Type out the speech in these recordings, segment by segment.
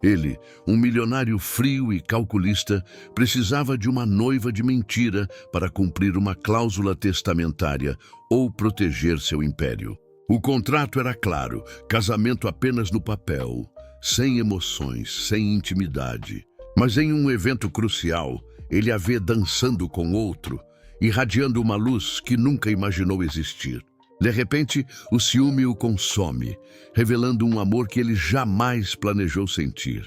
Ele, um milionário frio e calculista, precisava de uma noiva de mentira para cumprir uma cláusula testamentária ou proteger seu império. O contrato era claro, casamento apenas no papel, sem emoções, sem intimidade. Mas em um evento crucial, ele a vê dançando com outro, irradiando uma luz que nunca imaginou existir. De repente, o ciúme o consome, revelando um amor que ele jamais planejou sentir.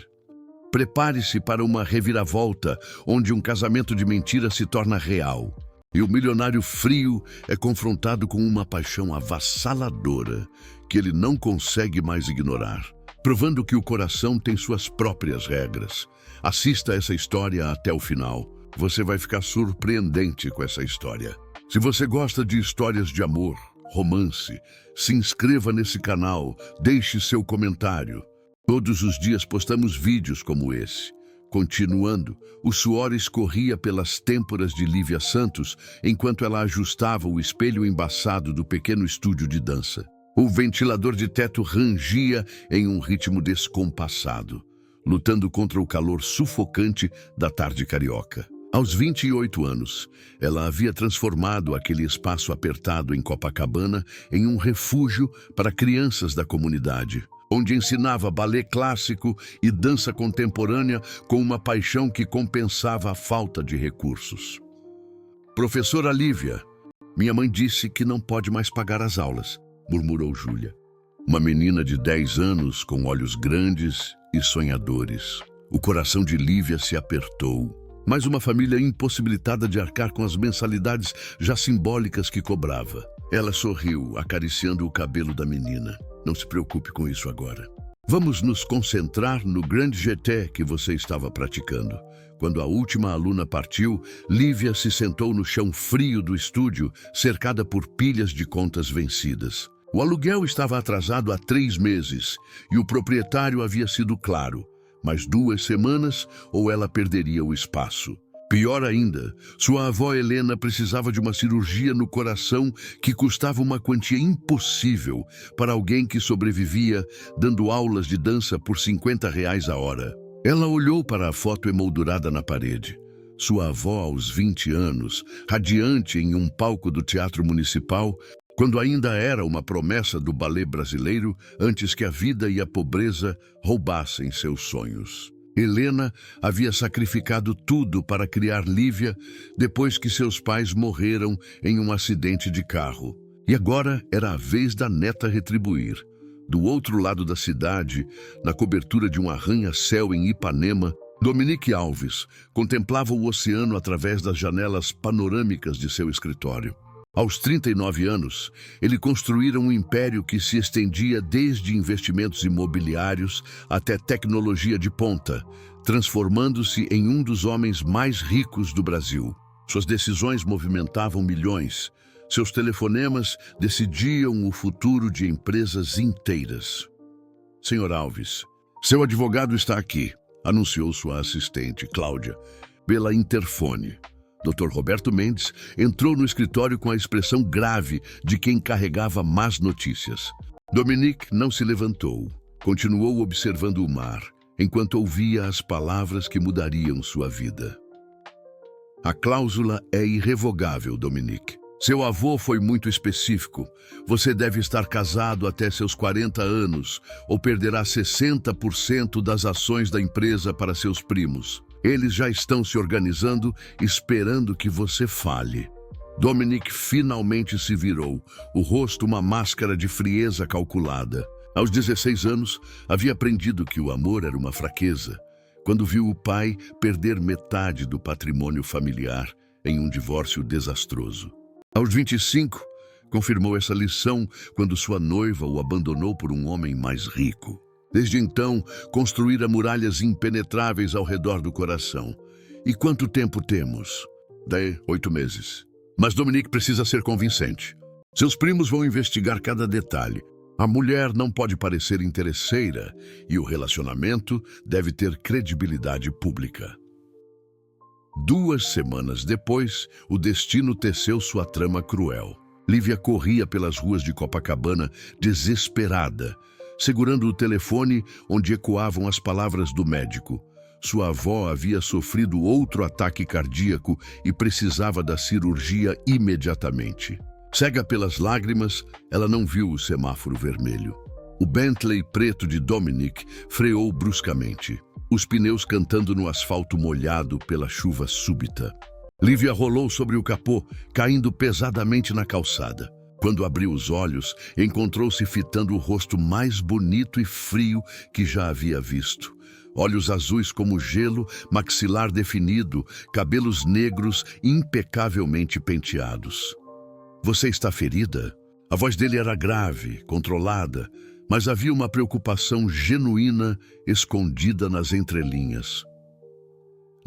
Prepare-se para uma reviravolta, onde um casamento de mentira se torna real. E o milionário frio é confrontado com uma paixão avassaladora que ele não consegue mais ignorar, provando que o coração tem suas próprias regras. Assista essa história até o final. Você vai ficar surpreendente com essa história. Se você gosta de histórias de amor, romance, se inscreva nesse canal, deixe seu comentário. Todos os dias postamos vídeos como esse. Continuando, o suor escorria pelas têmporas de Lívia Santos enquanto ela ajustava o espelho embaçado do pequeno estúdio de dança. O ventilador de teto rangia em um ritmo descompassado, lutando contra o calor sufocante da tarde carioca. Aos 28 anos, ela havia transformado aquele espaço apertado em Copacabana em um refúgio para crianças da comunidade, onde ensinava balé clássico e dança contemporânea com uma paixão que compensava a falta de recursos. Professora Lívia, minha mãe disse que não pode mais pagar as aulas, murmurou Júlia. Uma menina de 10 anos com olhos grandes e sonhadores. O coração de Lívia se apertou. Mais uma família impossibilitada de arcar com as mensalidades já simbólicas que cobrava. Ela sorriu, acariciando o cabelo da menina. Não se preocupe com isso agora. Vamos nos concentrar no grande jeté que você estava praticando. Quando a última aluna partiu, Lívia se sentou no chão frio do estúdio, cercada por pilhas de contas vencidas. O aluguel estava atrasado há 3 meses e o proprietário havia sido claro. Mais 2 semanas ou ela perderia o espaço. Pior ainda, sua avó Helena precisava de uma cirurgia no coração que custava uma quantia impossível para alguém que sobrevivia dando aulas de dança por R$ 50 a hora. Ela olhou para a foto emoldurada na parede. Sua avó, aos 20 anos, radiante em um palco do Teatro Municipal, quando ainda era uma promessa do balé brasileiro, antes que a vida e a pobreza roubassem seus sonhos. Helena havia sacrificado tudo para criar Lívia depois que seus pais morreram em um acidente de carro. E agora era a vez da neta retribuir. Do outro lado da cidade, na cobertura de um arranha-céu em Ipanema, Dominique Alves contemplava o oceano através das janelas panorâmicas de seu escritório. Aos 39 anos, ele construíra um império que se estendia desde investimentos imobiliários até tecnologia de ponta, transformando-se em um dos homens mais ricos do Brasil. Suas decisões movimentavam milhões. Seus telefonemas decidiam o futuro de empresas inteiras. Senhor Alves, seu advogado está aqui, anunciou sua assistente, Cláudia, pela interfone. Dr. Roberto Mendes entrou no escritório com a expressão grave de quem carregava más notícias. Dominique não se levantou. Continuou observando o mar, enquanto ouvia as palavras que mudariam sua vida. A cláusula é irrevogável, Dominique. Seu avô foi muito específico. Você deve estar casado até seus 40 anos ou perderá 60% das ações da empresa para seus primos. Eles já estão se organizando, esperando que você fale. Dominique finalmente se virou, o rosto uma máscara de frieza calculada. Aos 16 anos, havia aprendido que o amor era uma fraqueza, quando viu o pai perder metade do patrimônio familiar em um divórcio desastroso. Aos 25, confirmou essa lição quando sua noiva o abandonou por um homem mais rico. Desde então, construíra muralhas impenetráveis ao redor do coração. E quanto tempo temos? 8 meses. Mas Dominique precisa ser convincente. Seus primos vão investigar cada detalhe. A mulher não pode parecer interesseira e o relacionamento deve ter credibilidade pública. 2 semanas depois, o destino teceu sua trama cruel. Lívia corria pelas ruas de Copacabana, desesperada, segurando o telefone onde ecoavam as palavras do médico. Sua avó havia sofrido outro ataque cardíaco e precisava da cirurgia imediatamente. Cega pelas lágrimas, ela não viu o semáforo vermelho. O Bentley preto de Dominic freou bruscamente, os pneus cantando no asfalto molhado pela chuva súbita. Lívia rolou sobre o capô, caindo pesadamente na calçada. Quando abriu os olhos, encontrou-se fitando o rosto mais bonito e frio que já havia visto. Olhos azuis como gelo, maxilar definido, cabelos negros impecavelmente penteados. "Você está ferida?" A voz dele era grave, controlada, mas havia uma preocupação genuína escondida nas entrelinhas.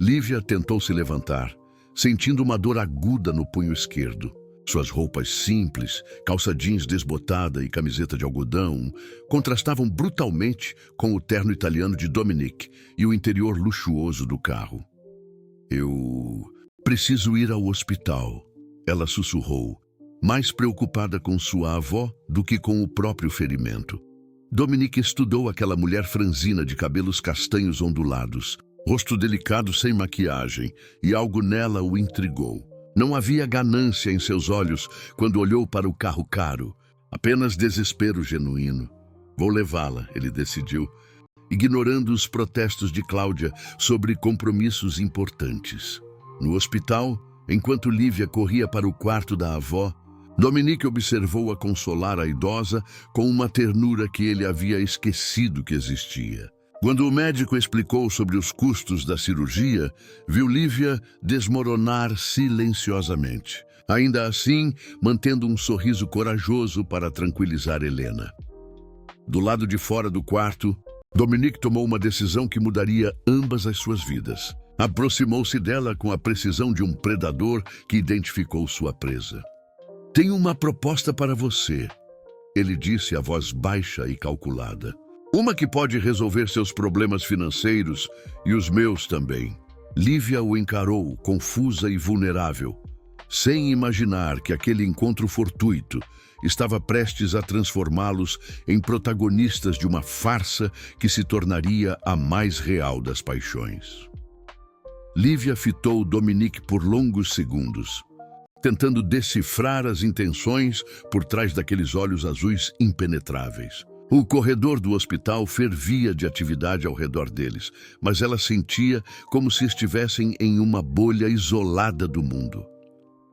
Lívia tentou se levantar, sentindo uma dor aguda no punho esquerdo. Suas roupas simples, calça jeans desbotada e camiseta de algodão, contrastavam brutalmente com o terno italiano de Dominic e o interior luxuoso do carro. "Eu preciso ir ao hospital", ela sussurrou, mais preocupada com sua avó do que com o próprio ferimento. Dominic estudou aquela mulher franzina de cabelos castanhos ondulados, rosto delicado sem maquiagem, e algo nela o intrigou. Não havia ganância em seus olhos quando olhou para o carro caro, apenas desespero genuíno. "Vou levá-la", ele decidiu, ignorando os protestos de Cláudia sobre compromissos importantes. No hospital, enquanto Lívia corria para o quarto da avó, Dominic observou-a consolar a idosa com uma ternura que ele havia esquecido que existia. Quando o médico explicou sobre os custos da cirurgia, viu Lívia desmoronar silenciosamente, ainda assim mantendo um sorriso corajoso para tranquilizar Helena. Do lado de fora do quarto, Dominic tomou uma decisão que mudaria ambas as suas vidas. Aproximou-se dela com a precisão de um predador que identificou sua presa. "Tenho uma proposta para você", ele disse, a voz baixa e calculada. "Uma que pode resolver seus problemas financeiros e os meus também." Lívia o encarou, confusa e vulnerável, sem imaginar que aquele encontro fortuito estava prestes a transformá-los em protagonistas de uma farsa que se tornaria a mais real das paixões. Lívia fitou Dominic por longos segundos, tentando decifrar as intenções por trás daqueles olhos azuis impenetráveis. O corredor do hospital fervia de atividade ao redor deles, mas ela sentia como se estivessem em uma bolha isolada do mundo.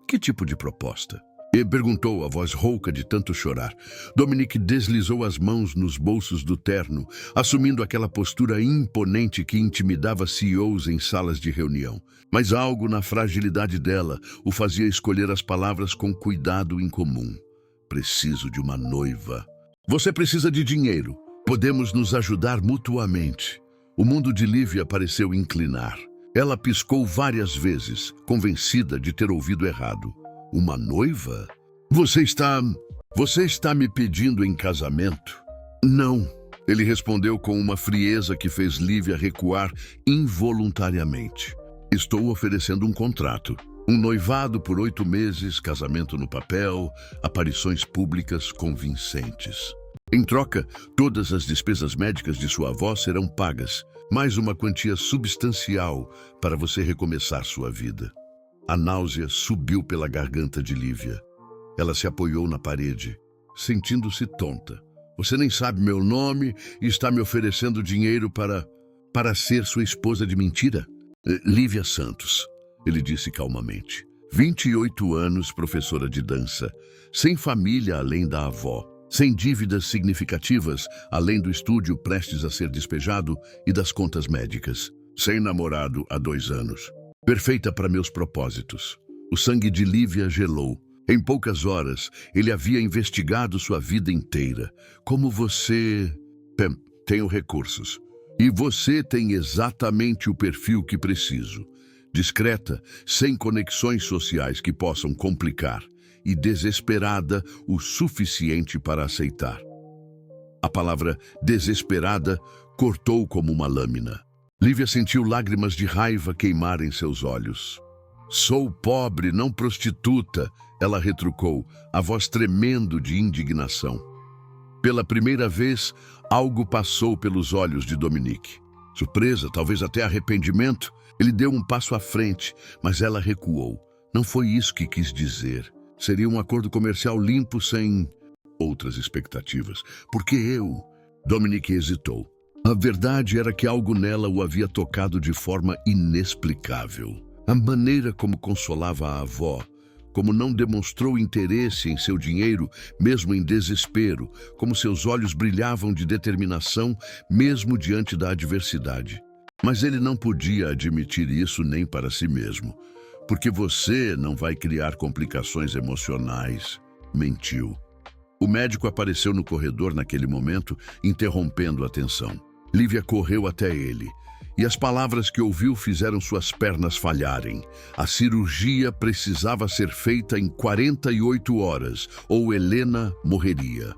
"Que tipo de proposta?" E perguntou, a voz rouca de tanto chorar. Dominic deslizou as mãos nos bolsos do terno, assumindo aquela postura imponente que intimidava CEOs em salas de reunião. Mas algo na fragilidade dela o fazia escolher as palavras com cuidado incomum. "Preciso de uma noiva." "Você precisa de dinheiro. Podemos nos ajudar mutuamente." O mundo de Lívia pareceu inclinar. Ela piscou várias vezes, convencida de ter ouvido errado. "Uma noiva? Você está me pedindo em casamento?" "Não", ele respondeu com uma frieza que fez Lívia recuar involuntariamente. "Estou oferecendo um contrato. Um noivado por 8 meses, casamento no papel, aparições públicas convincentes. Em troca, todas as despesas médicas de sua avó serão pagas, mais uma quantia substancial para você recomeçar sua vida." A náusea subiu pela garganta de Lívia. Ela se apoiou na parede, sentindo-se tonta. "Você nem sabe meu nome e está me oferecendo dinheiro para ser sua esposa de mentira?" "Lívia Santos", ele disse calmamente. 28 anos, professora de dança, sem família além da avó, sem dívidas significativas além do estúdio prestes a ser despejado e das contas médicas, sem namorado há 2 anos. Perfeita para meus propósitos. O sangue de Lívia gelou. Em poucas horas, ele havia investigado sua vida inteira. "Como você... tenho recursos. E você tem exatamente o perfil que preciso. Discreta, sem conexões sociais que possam complicar, e desesperada o suficiente para aceitar." A palavra desesperada cortou como uma lâmina. Lívia sentiu lágrimas de raiva queimar em seus olhos. "Sou pobre, não prostituta", ela retrucou, a voz tremendo de indignação. Pela primeira vez, algo passou pelos olhos de Dominique. Surpresa, talvez até arrependimento, ele deu um passo à frente, mas ela recuou. Não foi isso que quis dizer. Seria um acordo comercial limpo sem outras expectativas. Porque eu... Dominique hesitou. A verdade era que algo nela o havia tocado de forma inexplicável. A maneira como consolava a avó, como não demonstrou interesse em seu dinheiro, mesmo em desespero, como seus olhos brilhavam de determinação, mesmo diante da adversidade. Mas ele não podia admitir isso nem para si mesmo, porque você não vai criar complicações emocionais, mentiu. O médico apareceu no corredor naquele momento, interrompendo a atenção. Lívia correu até ele. E as palavras que ouviu fizeram suas pernas falharem. A cirurgia precisava ser feita em 48 horas, ou Helena morreria.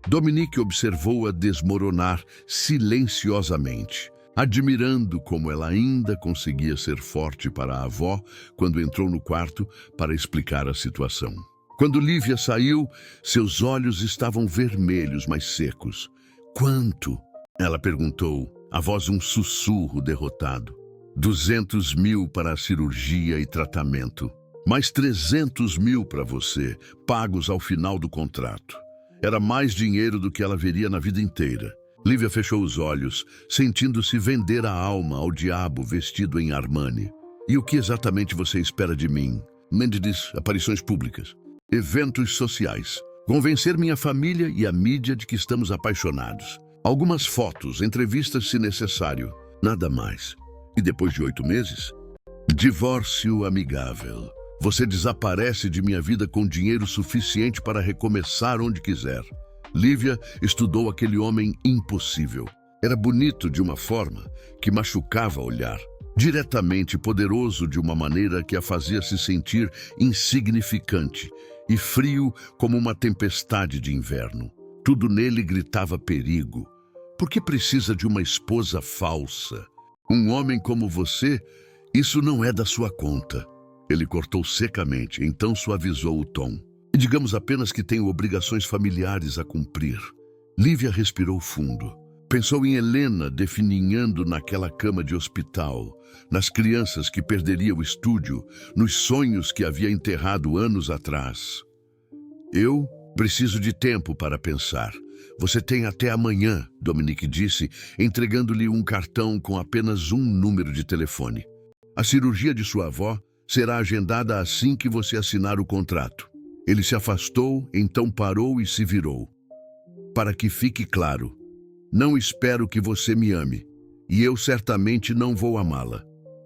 Dominique observou-a desmoronar silenciosamente, admirando como ela ainda conseguia ser forte para a avó quando entrou no quarto para explicar a situação. Quando Lívia saiu, seus olhos estavam vermelhos, mas secos. Quanto? Ela perguntou. A voz um sussurro derrotado. 200 mil para a cirurgia e tratamento. Mais 300 mil para você, pagos ao final do contrato. Era mais dinheiro do que ela veria na vida inteira. Lívia fechou os olhos, sentindo-se vender a alma ao diabo vestido em Armani. E o que exatamente você espera de mim? Mendes, aparições públicas. Eventos sociais. Convencer minha família e a mídia de que estamos apaixonados. Algumas fotos, entrevistas se necessário, nada mais. E depois de 8 meses? Divórcio amigável. Você desaparece de minha vida com dinheiro suficiente para recomeçar onde quiser. Lívia estudou aquele homem impossível. Era bonito de uma forma que machucava olhar. Diretamente poderoso de uma maneira que a fazia se sentir insignificante e frio como uma tempestade de inverno. Tudo nele gritava perigo. Por que precisa de uma esposa falsa? Um homem como você, isso não é da sua conta. Ele cortou secamente, então suavizou o tom. E digamos apenas que tenho obrigações familiares a cumprir. Lívia respirou fundo. Pensou em Helena definhando naquela cama de hospital, nas crianças que perderia o estúdio, nos sonhos que havia enterrado anos atrás. Eu preciso de tempo para pensar. Você tem até amanhã, Dominique disse, entregando-lhe um cartão com apenas um número de telefone. A cirurgia de sua avó será agendada assim que você assinar o contrato. Ele se afastou, então parou e se virou. Para que fique claro, não espero que você me ame, e eu certamente não vou amá-la.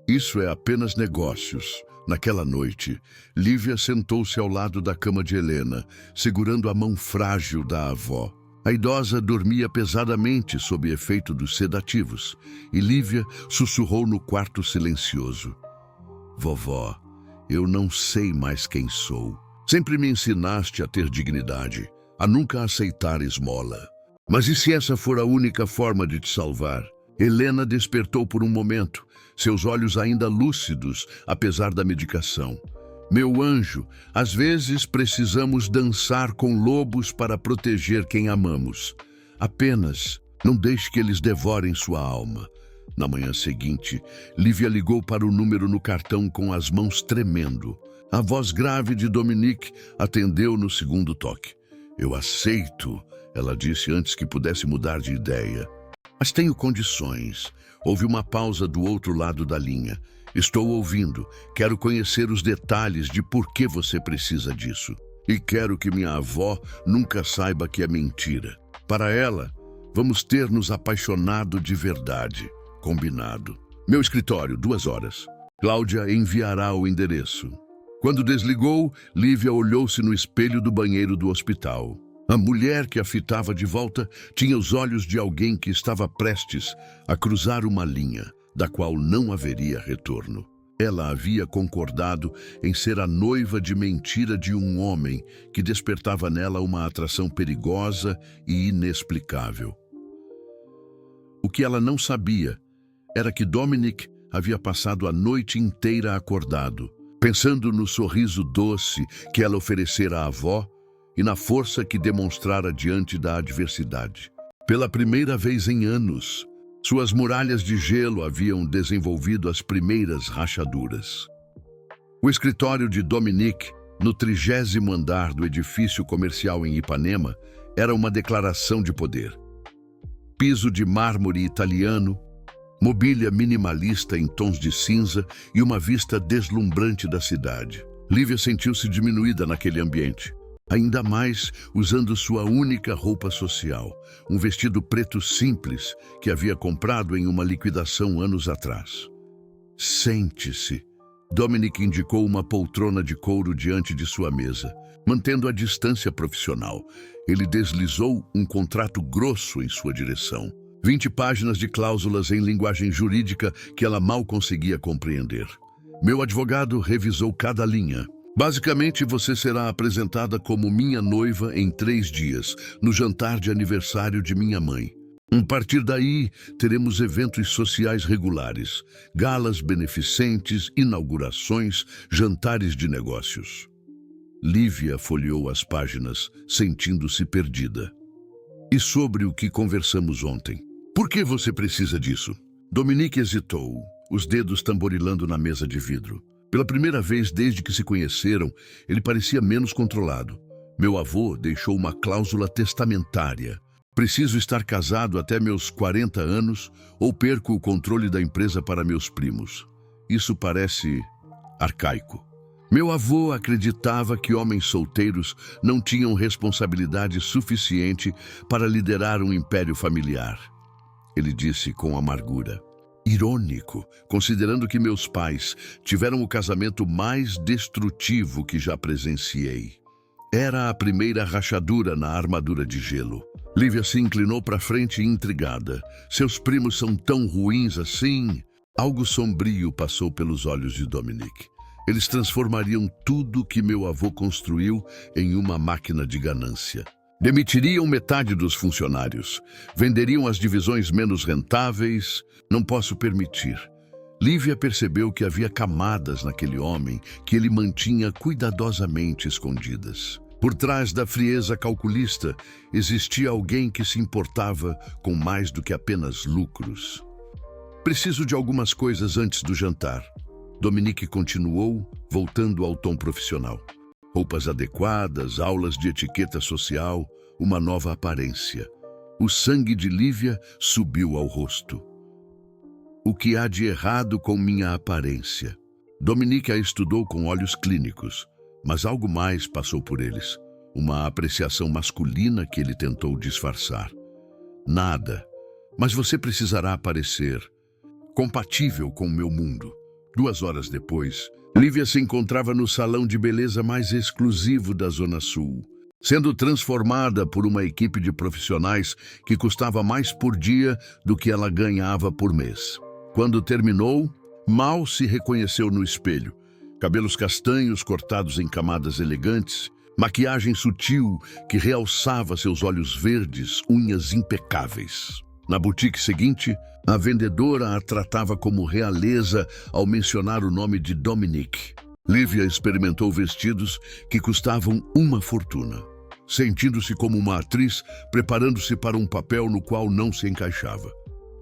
Isso é apenas negócios. Naquela noite, Lívia sentou-se ao lado da cama de Helena, segurando a mão frágil da avó. A idosa dormia pesadamente sob efeito dos sedativos, e Lívia sussurrou no quarto silencioso. Vovó, eu não sei mais quem sou. Sempre me ensinaste a ter dignidade, a nunca aceitar esmola. Mas e se essa for a única forma de te salvar? Helena despertou por um momento, seus olhos ainda lúcidos, apesar da medicação. Meu anjo, às vezes precisamos dançar com lobos para proteger quem amamos. Apenas não deixe que eles devorem sua alma. Na manhã seguinte, Lívia ligou para o número no cartão com as mãos tremendo. A voz grave de Dominique atendeu no segundo toque. Eu aceito, ela disse antes que pudesse mudar de ideia. Mas tenho condições. Houve uma pausa do outro lado da linha. Estou ouvindo. Quero conhecer os detalhes de por que você precisa disso. E quero que minha avó nunca saiba que é mentira. Para ela, vamos ter nos apaixonado de verdade. Combinado. Meu escritório, 2 horas. Cláudia enviará o endereço. Quando desligou, Lívia olhou-se no espelho do banheiro do hospital. A mulher que a fitava de volta tinha os olhos de alguém que estava prestes a cruzar uma linha, da qual não haveria retorno. Ela havia concordado em ser a noiva de mentira de um homem que despertava nela uma atração perigosa e inexplicável. O que ela não sabia era que Dominique havia passado a noite inteira acordado, pensando no sorriso doce que ela oferecera à avó e na força que demonstrara diante da adversidade. Pela primeira vez em anos, suas muralhas de gelo haviam desenvolvido as primeiras rachaduras. O escritório de Dominique, no 30º andar do edifício comercial em Ipanema, era uma declaração de poder. Piso de mármore italiano, mobília minimalista em tons de cinza e uma vista deslumbrante da cidade. Lívia sentiu-se diminuída naquele ambiente, ainda mais usando sua única roupa social, um vestido preto simples que havia comprado em uma liquidação anos atrás. Sente-se. Dominique indicou uma poltrona de couro diante de sua mesa. Mantendo a distância profissional, ele deslizou um contrato grosso em sua direção. 20 páginas de cláusulas em linguagem jurídica que ela mal conseguia compreender. Meu advogado revisou cada linha. Basicamente, você será apresentada como minha noiva em 3 dias, no jantar de aniversário de minha mãe. A partir daí, teremos eventos sociais regulares, galas beneficentes, inaugurações, jantares de negócios. Lívia folheou as páginas, sentindo-se perdida. E sobre o que conversamos ontem? Por que você precisa disso? Dominique hesitou, os dedos tamborilando na mesa de vidro. Pela primeira vez desde que se conheceram, ele parecia menos controlado. Meu avô deixou uma cláusula testamentária. Preciso estar casado até meus 40 anos ou perco o controle da empresa para meus primos. Isso parece arcaico. Meu avô acreditava que homens solteiros não tinham responsabilidade suficiente para liderar um império familiar. Ele disse com amargura. Irônico, considerando que meus pais tiveram o casamento mais destrutivo que já presenciei. Era a primeira rachadura na armadura de gelo. Lívia se inclinou para frente intrigada. Seus primos são tão ruins assim? Algo sombrio passou pelos olhos de Dominique. Eles transformariam tudo que meu avô construiu em uma máquina de ganância. Demitiriam metade dos funcionários. Venderiam as divisões menos rentáveis. Não posso permitir. Lívia percebeu que havia camadas naquele homem que ele mantinha cuidadosamente escondidas. Por trás da frieza calculista, existia alguém que se importava com mais do que apenas lucros. Preciso de algumas coisas antes do jantar. Dominique continuou, voltando ao tom profissional. Roupas adequadas, aulas de etiqueta social, uma nova aparência. O sangue de Lívia subiu ao rosto. O que há de errado com minha aparência? Dominique a estudou com olhos clínicos, mas algo mais passou por eles. Uma apreciação masculina que ele tentou disfarçar. Nada, mas você precisará parecer compatível com o meu mundo. 2 horas depois, Lívia se encontrava no salão de beleza mais exclusivo da Zona Sul, sendo transformada por uma equipe de profissionais que custava mais por dia do que ela ganhava por mês. Quando terminou, mal se reconheceu no espelho. Cabelos castanhos cortados em camadas elegantes, maquiagem sutil que realçava seus olhos verdes, unhas impecáveis. Na boutique seguinte, a vendedora a tratava como realeza ao mencionar o nome de Dominique. Lívia experimentou vestidos que custavam uma fortuna, sentindo-se como uma atriz preparando-se para um papel no qual não se encaixava.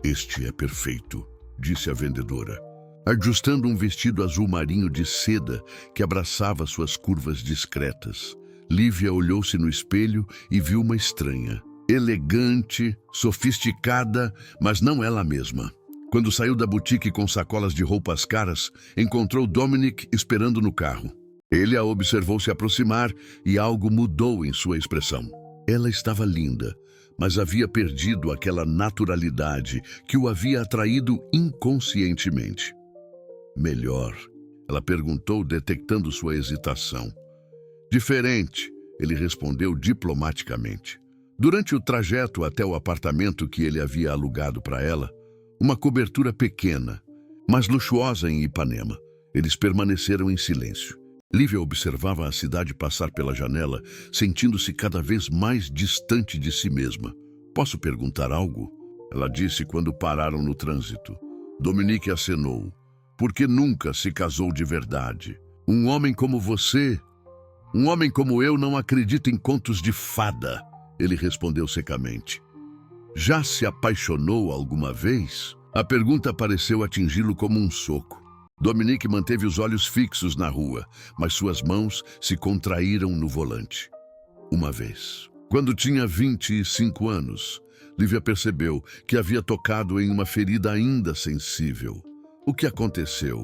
Este é perfeito, disse a vendedora, ajustando um vestido azul marinho de seda que abraçava suas curvas discretas. Lívia olhou-se no espelho e viu uma estranha. Elegante, sofisticada, mas não ela mesma. Quando saiu da boutique com sacolas de roupas caras, encontrou Dominique esperando no carro. Ele a observou se aproximar e algo mudou em sua expressão. Ela estava linda, mas havia perdido aquela naturalidade que o havia atraído inconscientemente. Melhor, ela perguntou, detectando sua hesitação. Diferente, ele respondeu diplomaticamente. Durante o trajeto até o apartamento que ele havia alugado para ela, uma cobertura pequena, mas luxuosa em Ipanema, eles permaneceram em silêncio. Lívia observava a cidade passar pela janela, sentindo-se cada vez mais distante de si mesma. Posso perguntar algo? Ela disse quando pararam no trânsito. Dominique acenou. Por que nunca se casou de verdade? Um homem como você Um homem como eu não acredita em contos de fada, ele respondeu secamente. Já se apaixonou alguma vez? A pergunta pareceu atingi-lo como um soco. Dominique manteve os olhos fixos na rua, mas suas mãos se contraíram no volante. Uma vez. Quando tinha 25 anos, Lívia percebeu que havia tocado em uma ferida ainda sensível. O que aconteceu?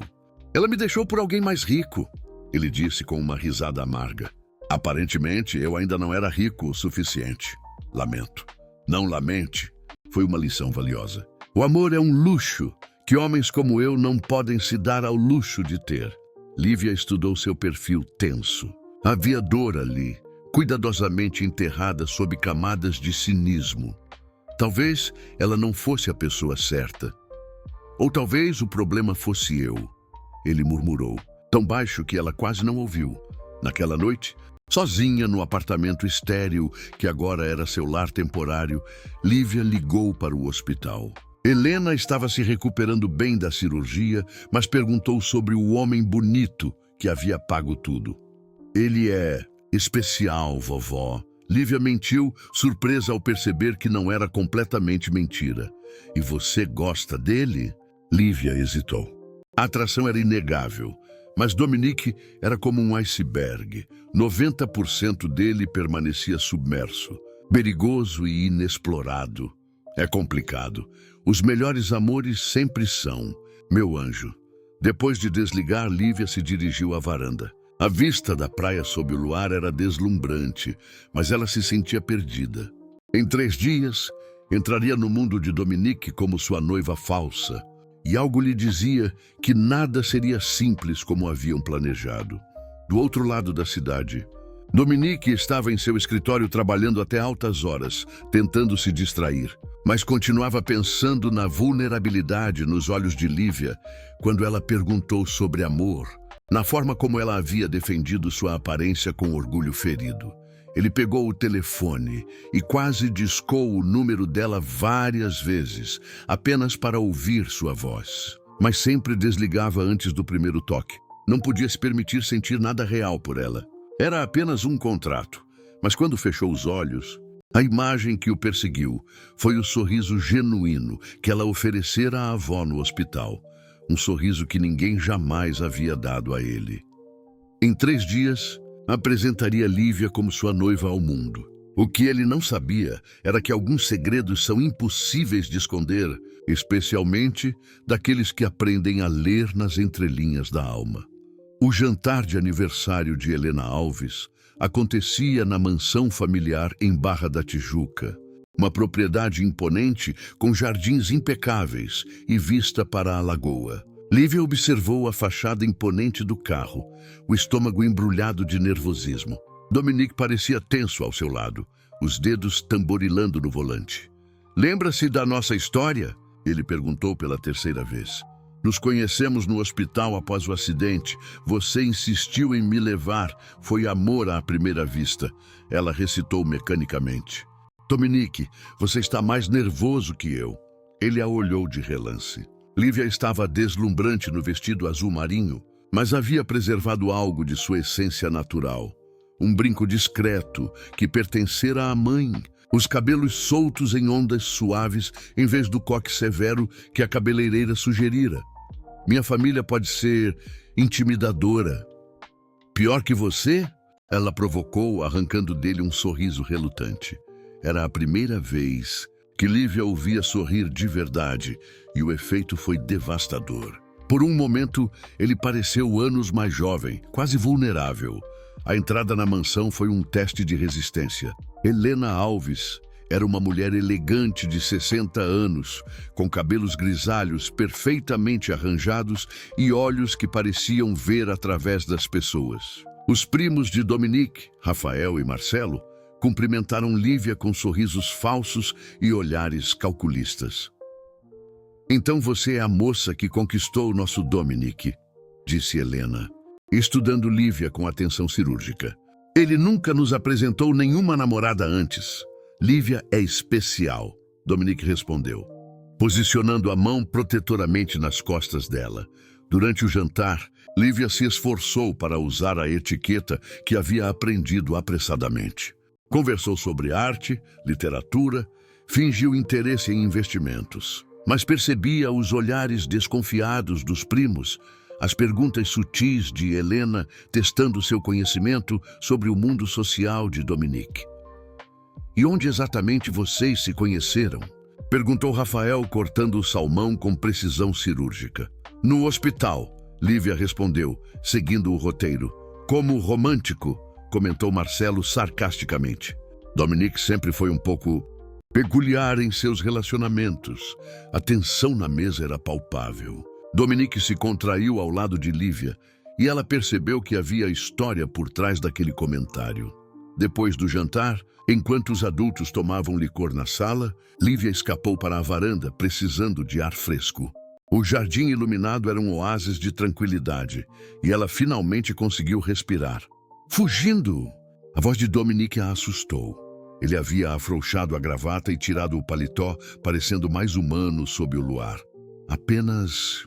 Ela me deixou por alguém mais rico, ele disse com uma risada amarga. Aparentemente, eu ainda não era rico o suficiente. Lamento. Não lamente. Foi uma lição valiosa. O amor é um luxo que homens como eu não podem se dar ao luxo de ter. Lívia estudou seu perfil tenso. Havia dor ali, cuidadosamente enterrada sob camadas de cinismo. Talvez ela não fosse a pessoa certa. Ou talvez o problema fosse eu. Ele murmurou, tão baixo que ela quase não ouviu. Naquela noite, sozinha no apartamento estéril, que agora era seu lar temporário, Lívia ligou para o hospital. Helena estava se recuperando bem da cirurgia, mas perguntou sobre o homem bonito que havia pago tudo. Ele é especial, vovó. Lívia mentiu, surpresa ao perceber que não era completamente mentira. E você gosta dele? Lívia hesitou. A atração era inegável, mas Dominique era como um iceberg. 90% dele permanecia submerso, perigoso e inexplorado. É complicado. Os melhores amores sempre são. Meu anjo. Depois de desligar, Lívia se dirigiu à varanda. A vista da praia sob o luar era deslumbrante, mas ela se sentia perdida. Em 3 dias, entraria no mundo de Dominique como sua noiva falsa, e algo lhe dizia que nada seria simples como haviam planejado. Do outro lado da cidade, Dominique estava em seu escritório trabalhando até altas horas, tentando se distrair, mas continuava pensando na vulnerabilidade nos olhos de Lívia quando ela perguntou sobre amor, na forma como ela havia defendido sua aparência com orgulho ferido. Ele pegou o telefone e quase discou o número dela várias vezes, apenas para ouvir sua voz. Mas sempre desligava antes do primeiro toque. Não podia se permitir sentir nada real por ela. Era apenas um contrato. Mas quando fechou os olhos, a imagem que o perseguiu foi o sorriso genuíno que ela oferecera à avó no hospital. Um sorriso que ninguém jamais havia dado a ele. Em 3 dias, apresentaria Lívia como sua noiva ao mundo. O que ele não sabia era que alguns segredos são impossíveis de esconder, especialmente daqueles que aprendem a ler nas entrelinhas da alma. O jantar de aniversário de Helena Alves acontecia na mansão familiar em Barra da Tijuca, uma propriedade imponente com jardins impecáveis e vista para a lagoa. Lívia observou a fachada imponente do carro, o estômago embrulhado de nervosismo. Dominique parecia tenso ao seu lado, os dedos tamborilando no volante. "Lembra-se da nossa história?" ele perguntou pela 3ª vez. "Nos conhecemos no hospital após o acidente. Você insistiu em me levar. Foi amor à primeira vista." Ela recitou mecanicamente. "Dominique, você está mais nervoso que eu." Ele a olhou de relance. Lívia estava deslumbrante no vestido azul marinho, mas havia preservado algo de sua essência natural. Um brinco discreto que pertencera à mãe, os cabelos soltos em ondas suaves em vez do coque severo que a cabeleireira sugerira. "Minha família pode ser intimidadora." "Pior que você?" ela provocou, arrancando dele um sorriso relutante. Era a primeira vez que Lívia ouvia sorrir de verdade, e o efeito foi devastador. Por um momento, ele pareceu anos mais jovem, quase vulnerável. A entrada na mansão foi um teste de resistência. Helena Alves era uma mulher elegante de 60 anos, com cabelos grisalhos perfeitamente arranjados e olhos que pareciam ver através das pessoas. Os primos de Dominique, Rafael e Marcelo, cumprimentaram Lívia com sorrisos falsos e olhares calculistas. "Então você é a moça que conquistou nosso Dominique", disse Helena, estudando Lívia com atenção cirúrgica. "Ele nunca nos apresentou nenhuma namorada antes. Lívia é especial", Dominique respondeu, posicionando a mão protetoramente nas costas dela. Durante o jantar, Lívia se esforçou para usar a etiqueta que havia aprendido apressadamente. Conversou sobre arte, literatura, fingiu interesse em investimentos, mas percebia os olhares desconfiados dos primos, as perguntas sutis de Helena testando seu conhecimento sobre o mundo social de Dominique. "E onde exatamente vocês se conheceram?" perguntou Rafael, cortando o salmão com precisão cirúrgica. "No hospital", Lívia respondeu, seguindo o roteiro. "Como romântico", comentou Marcelo sarcasticamente. Dominique sempre foi um pouco peculiar em seus relacionamentos. A tensão na mesa era palpável. Dominique se contraiu ao lado de Lívia e ela percebeu que havia história por trás daquele comentário. Depois do jantar, enquanto os adultos tomavam licor na sala, Lívia escapou para a varanda, precisando de ar fresco. O jardim iluminado era um oásis de tranquilidade e ela finalmente conseguiu respirar. "Fugindo!" A voz de Dominique a assustou. Ele havia afrouxado a gravata e tirado o paletó, parecendo mais humano sob o luar. "Apenas...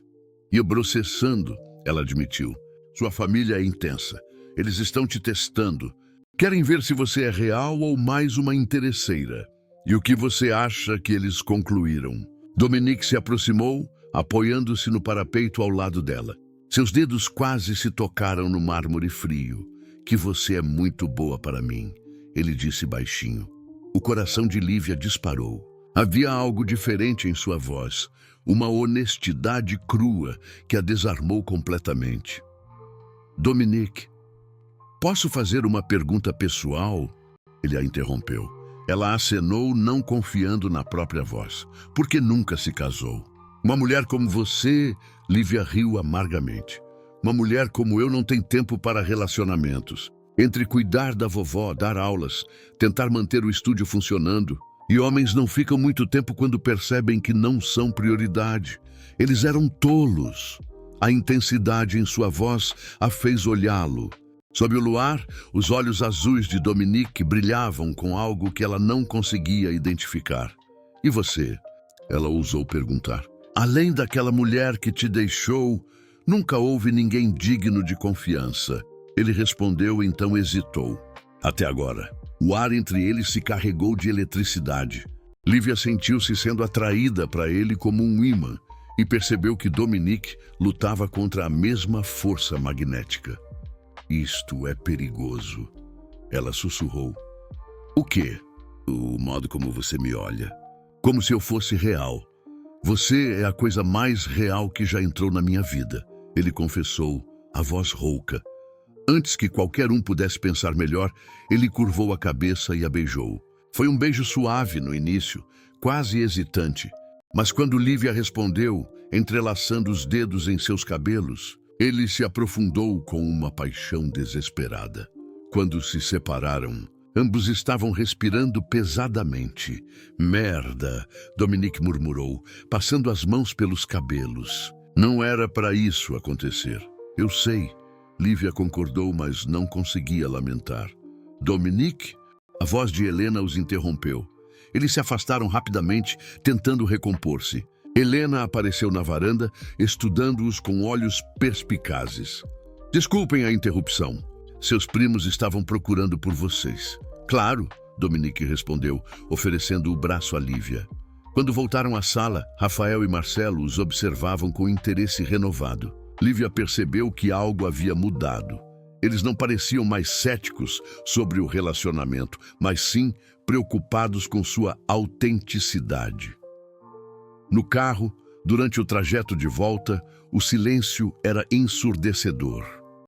ia processando", ela admitiu. "Sua família é intensa. Eles estão te testando. Querem ver se você é real ou mais uma interesseira. E o que você acha que eles concluíram?" Dominique se aproximou, apoiando-se no parapeito ao lado dela. Seus dedos quase se tocaram no mármore frio. "Que você é muito boa para mim", ele disse baixinho. O coração de Lívia disparou. Havia algo diferente em sua voz, uma honestidade crua que a desarmou completamente. "Dominique, posso fazer uma pergunta pessoal?" Ele a interrompeu. Ela acenou, não confiando na própria voz. "Por que nunca se casou?" "Uma mulher como você..." Lívia riu amargamente. "Uma mulher como eu não tem tempo para relacionamentos. Entre cuidar da vovó, dar aulas, tentar manter o estúdio funcionando. E homens não ficam muito tempo quando percebem que não são prioridade. Eles eram tolos." A intensidade em sua voz a fez olhá-lo. Sob o luar, os olhos azuis de Dominique brilhavam com algo que ela não conseguia identificar. "E você?" ela ousou perguntar. "Além daquela mulher que te deixou, nunca houve ninguém digno de confiança." Ele respondeu, então hesitou. Até agora. O ar entre eles se carregou de eletricidade. Lívia sentiu-se sendo atraída para ele como um ímã e percebeu que Dominique lutava contra a mesma força magnética. "Isto é perigoso", ela sussurrou. "O quê?" "O modo como você me olha. Como se eu fosse real." "Você é a coisa mais real que já entrou na minha vida", ele confessou, a voz rouca. Antes que qualquer um pudesse pensar melhor, ele curvou a cabeça e a beijou. Foi um beijo suave no início, quase hesitante. Mas quando Lívia respondeu, entrelaçando os dedos em seus cabelos, ele se aprofundou com uma paixão desesperada. Quando se separaram, ambos estavam respirando pesadamente. "Merda", Dominique murmurou, passando as mãos pelos cabelos. "Não era para isso acontecer." "Eu sei." Lívia concordou, mas não conseguia lamentar. "Dominique?" A voz de Helena os interrompeu. Eles se afastaram rapidamente, tentando recompor-se. Helena apareceu na varanda, estudando-os com olhos perspicazes. "Desculpem a interrupção. Seus primos estavam procurando por vocês." "Claro", Dominique respondeu, oferecendo o braço a Lívia. Quando voltaram à sala, Rafael e Marcelo os observavam com interesse renovado. Lívia percebeu que algo havia mudado. Eles não pareciam mais céticos sobre o relacionamento, mas sim preocupados com sua autenticidade. No carro, durante o trajeto de volta, o silêncio era ensurdecedor.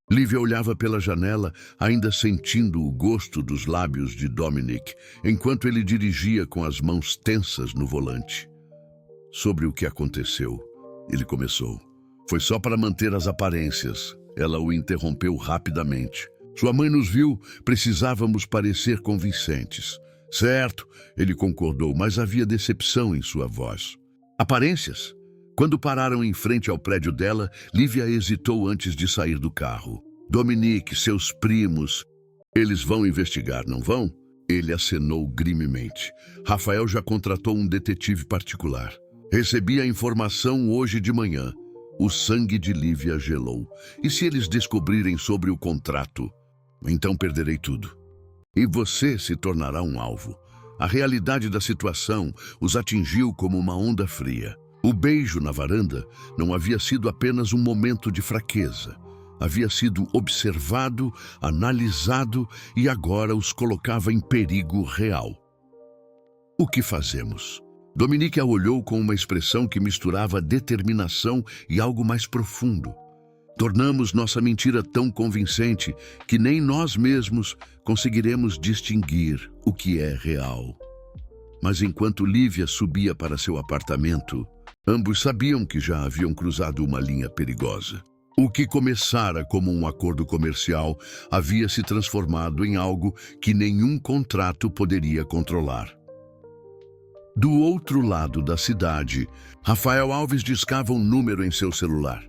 Lívia olhava pela janela, ainda sentindo o gosto dos lábios de Dominique, enquanto ele dirigia com as mãos tensas no volante. "Sobre o que aconteceu", ele começou. "Foi só para manter as aparências." Ela o interrompeu rapidamente. "Sua mãe nos viu, precisávamos parecer convincentes." "Certo", ele concordou, mas havia decepção em sua voz. "Aparências?" Quando pararam em frente ao prédio dela, Lívia hesitou antes de sair do carro. "Dominique, seus primos, eles vão investigar, não vão?" Ele acenou grimemente. "Rafael já contratou um detetive particular. Recebi a informação hoje de manhã." O sangue de Lívia gelou. E se eles descobrirem sobre o contrato? Então perderei tudo. E você se tornará um alvo. A realidade da situação os atingiu como uma onda fria. O beijo na varanda não havia sido apenas um momento de fraqueza. Havia sido observado, analisado e agora os colocava em perigo real. O que fazemos? Dominique a olhou com uma expressão que misturava determinação e algo mais profundo. Tornamos nossa mentira tão convincente que nem nós mesmos conseguiremos distinguir o que é real. Mas enquanto Lívia subia para seu apartamento, ambos sabiam que já haviam cruzado uma linha perigosa. O que começara como um acordo comercial havia se transformado em algo que nenhum contrato poderia controlar. Do outro lado da cidade, Rafael Alves discava um número em seu celular.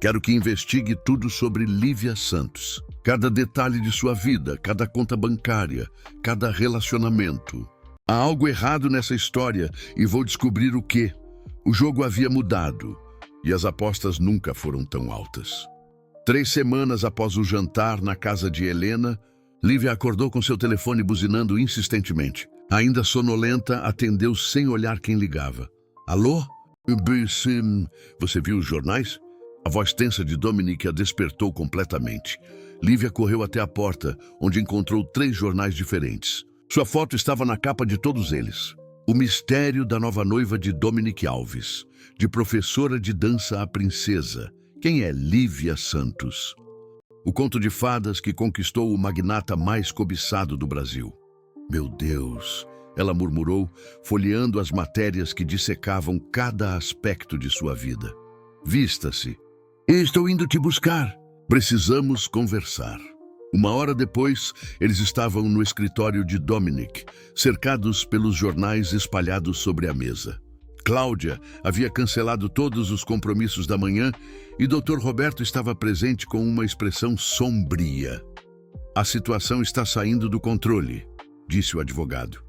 Quero que investigue tudo sobre Lívia Santos. Cada detalhe de sua vida, cada conta bancária, cada relacionamento. Há algo errado nessa história e vou descobrir o quê. O jogo havia mudado e as apostas nunca foram tão altas. 3 semanas após o jantar na casa de Helena, Lívia acordou com seu telefone buzinando insistentemente. Ainda sonolenta, atendeu sem olhar quem ligava. Alô? Você viu os jornais? A voz tensa de Dominique a despertou completamente. Lívia correu até a porta, onde encontrou 3 jornais diferentes. Sua foto estava na capa de todos eles. O mistério da nova noiva de Dominique Alves. De professora de dança a princesa. Quem é Lívia Santos? O conto de fadas que conquistou o magnata mais cobiçado do Brasil. Meu Deus, ela murmurou, folheando as matérias que dissecavam cada aspecto de sua vida. Vista-se. Estou indo te buscar. Precisamos conversar. 1 hora depois, eles estavam no escritório de Dominique, cercados pelos jornais espalhados sobre a mesa. Cláudia havia cancelado todos os compromissos da manhã e Dr. Roberto estava presente com uma expressão sombria. A situação está saindo do controle, disse o advogado.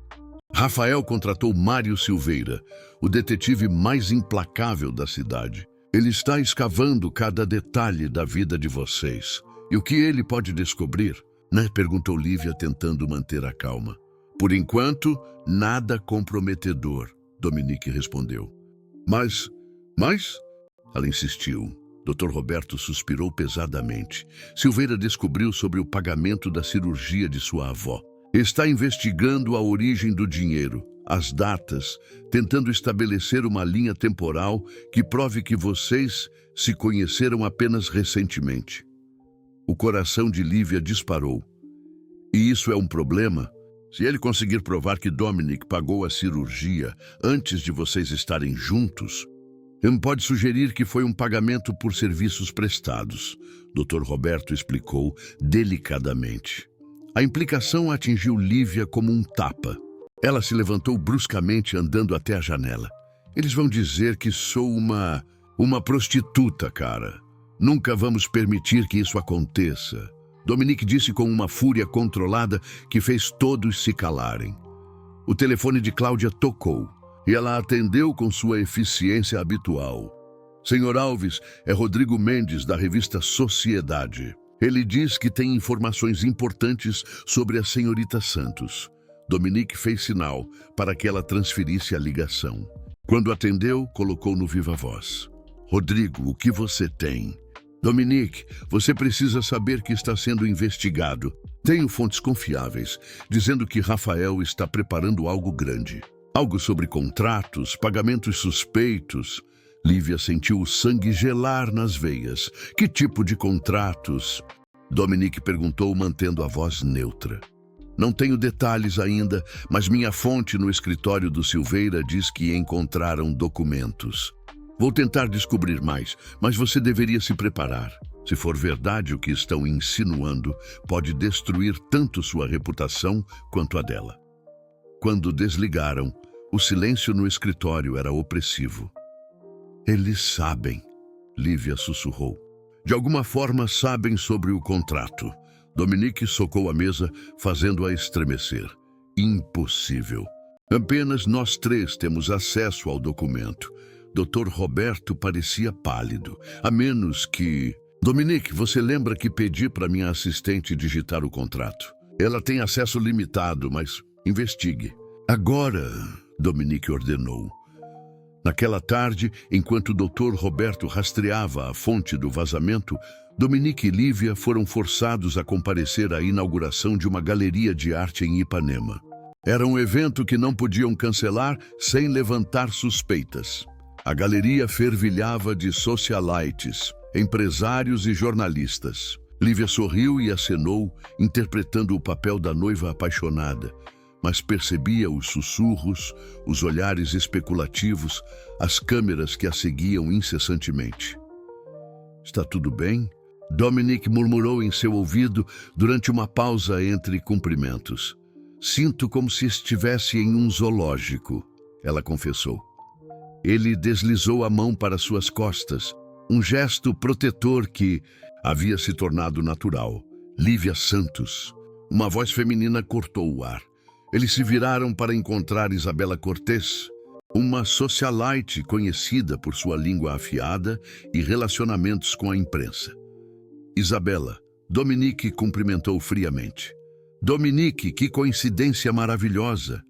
Rafael contratou Mário Silveira, o detetive mais implacável da cidade. Ele está escavando cada detalhe da vida de vocês. E o que ele pode descobrir? Perguntou Lívia, tentando manter a calma. Por enquanto, nada comprometedor, Dominique respondeu. Mas? Ela insistiu. Dr. Roberto suspirou pesadamente. Silveira descobriu sobre o pagamento da cirurgia de sua avó. Está investigando a origem do dinheiro, as datas, tentando estabelecer uma linha temporal que prove que vocês se conheceram apenas recentemente. O coração de Lívia disparou. E isso é um problema? Se ele conseguir provar que Dominique pagou a cirurgia antes de vocês estarem juntos, pode sugerir que foi um pagamento por serviços prestados, Dr. Roberto explicou delicadamente. A implicação atingiu Lívia como um tapa. Ela se levantou bruscamente, andando até a janela. Eles vão dizer que sou uma prostituta, cara. Nunca vamos permitir que isso aconteça. Dominique disse com uma fúria controlada que fez todos se calarem. O telefone de Cláudia tocou e ela atendeu com sua eficiência habitual. Senhor Alves, é Rodrigo Mendes, da revista Sociedade. Ele diz que tem informações importantes sobre a senhorita Santos. Dominique fez sinal para que ela transferisse a ligação. Quando atendeu, colocou no viva voz. Rodrigo, o que você tem? Dominique, você precisa saber que está sendo investigado. Tenho fontes confiáveis, dizendo que Rafael está preparando algo grande. Algo sobre contratos, pagamentos suspeitos. Lívia sentiu o sangue gelar nas veias. Que tipo de contratos? Dominique perguntou, mantendo a voz neutra. Não tenho detalhes ainda, mas minha fonte no escritório do Silveira diz que encontraram documentos. Vou tentar descobrir mais, mas você deveria se preparar. Se for verdade o que estão insinuando, pode destruir tanto sua reputação quanto a dela. Quando desligaram, o silêncio no escritório era opressivo. Eles sabem, Lívia sussurrou. De alguma forma sabem sobre o contrato. Dominique socou a mesa, fazendo-a estremecer. Impossível. Apenas nós 3 temos acesso ao documento. Dr. Roberto parecia pálido, a menos que... Dominique, você lembra que pedi para minha assistente digitar o contrato? Ela tem acesso limitado, mas investigue. Agora, Dominique ordenou. Naquela tarde, enquanto o Dr. Roberto rastreava a fonte do vazamento, Dominique e Lívia foram forçados a comparecer à inauguração de uma galeria de arte em Ipanema. Era um evento que não podiam cancelar sem levantar suspeitas. A galeria fervilhava de socialites, empresários e jornalistas. Lívia sorriu e acenou, interpretando o papel da noiva apaixonada, mas percebia os sussurros, os olhares especulativos, as câmeras que a seguiam incessantemente. Está tudo bem? Dominique murmurou em seu ouvido durante uma pausa entre cumprimentos. Sinto como se estivesse em um zoológico, ela confessou. Ele deslizou a mão para suas costas, um gesto protetor que havia se tornado natural. Lívia Santos. Uma voz feminina cortou o ar. Eles se viraram para encontrar Isabela Cortez, uma socialite conhecida por sua língua afiada e relacionamentos com a imprensa. Isabela, Dominique cumprimentou friamente. Dominique, que coincidência maravilhosa!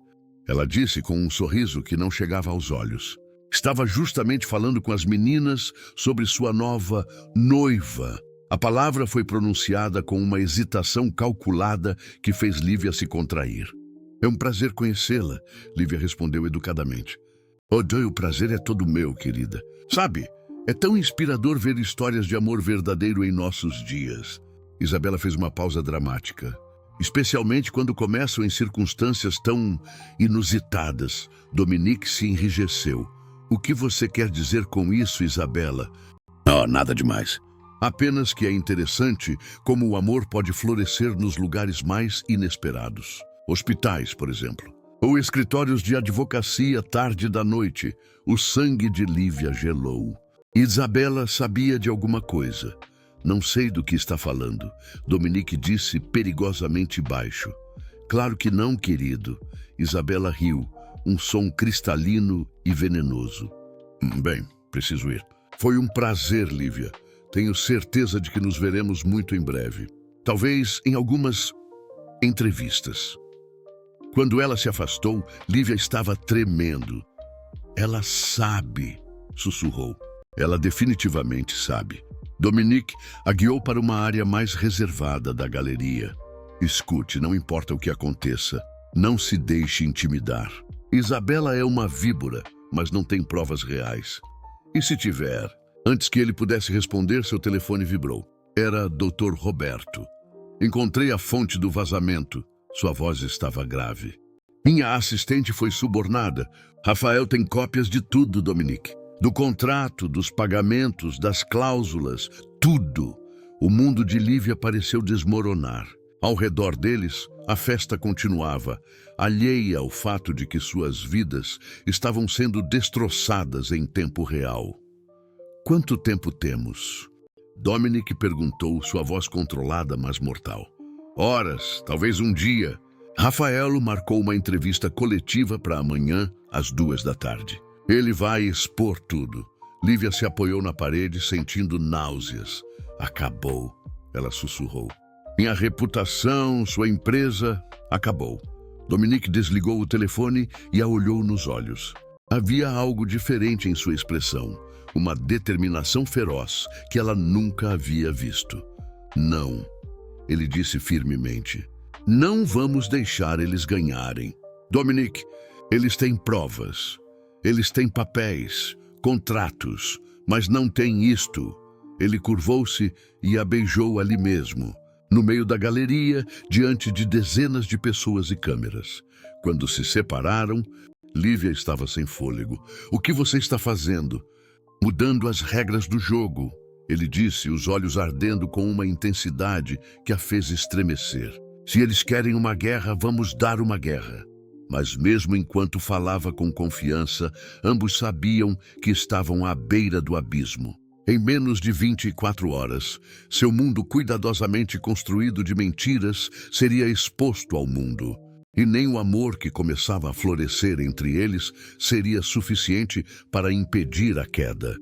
Ela disse com um sorriso que não chegava aos olhos. Estava justamente falando com as meninas sobre sua nova noiva. A palavra foi pronunciada com uma hesitação calculada que fez Lívia se contrair. É um prazer conhecê-la, Lívia respondeu educadamente. O prazer é todo meu, querida. Sabe, é tão inspirador ver histórias de amor verdadeiro em nossos dias. Isabela fez uma pausa dramática. Especialmente quando começam em circunstâncias tão inusitadas. Dominique se enrijeceu. O que você quer dizer com isso, Isabela? Oh, nada demais. Apenas que é interessante como o amor pode florescer nos lugares mais inesperados. Hospitais, por exemplo. Ou escritórios de advocacia tarde da noite. O sangue de Lívia gelou. Isabela sabia de alguma coisa. Não sei do que está falando, Dominique disse perigosamente baixo. Claro que não, querido. Isabela riu, um som cristalino e venenoso. Bem, preciso ir. Foi um prazer, Lívia. Tenho certeza de que nos veremos muito em breve. Talvez em algumas entrevistas. Quando ela se afastou, Lívia estava tremendo. Ela sabe, sussurrou. Ela definitivamente sabe. Dominique a guiou para uma área mais reservada da galeria. Escute, não importa o que aconteça. Não se deixe intimidar. Isabela é uma víbora, mas não tem provas reais. E se tiver? Antes que ele pudesse responder, seu telefone vibrou. Era Dr. Roberto. Encontrei a fonte do vazamento. Sua voz estava grave. Minha assistente foi subornada. Rafael tem cópias de tudo, Dominique. Do contrato, dos pagamentos, das cláusulas, tudo. O mundo de Lívia pareceu desmoronar. Ao redor deles, a festa continuava, alheia ao fato de que suas vidas estavam sendo destroçadas em tempo real. Quanto tempo temos? Dominique perguntou, sua voz controlada, mas mortal. Horas, talvez um dia. Rafaelo marcou uma entrevista coletiva para amanhã, às 14h. Ele vai expor tudo. Lívia se apoiou na parede, sentindo náuseas. Acabou, ela sussurrou. Minha reputação, sua empresa, acabou. Dominique desligou o telefone e a olhou nos olhos. Havia algo diferente em sua expressão, uma determinação feroz que ela nunca havia visto. Não, ele disse firmemente. Não vamos deixar eles ganharem. Dominique, eles têm provas. Eles têm papéis, contratos, mas não têm isto. Ele curvou-se e a beijou ali mesmo, no meio da galeria, diante de dezenas de pessoas e câmeras. Quando se separaram, Lívia estava sem fôlego. O que você está fazendo? Mudando as regras do jogo, ele disse, os olhos ardendo com uma intensidade que a fez estremecer. Se eles querem uma guerra, vamos dar uma guerra. Mas mesmo enquanto falava com confiança, ambos sabiam que estavam à beira do abismo. Em menos de 24 horas, seu mundo cuidadosamente construído de mentiras seria exposto ao mundo. E nem o amor que começava a florescer entre eles seria suficiente para impedir a queda.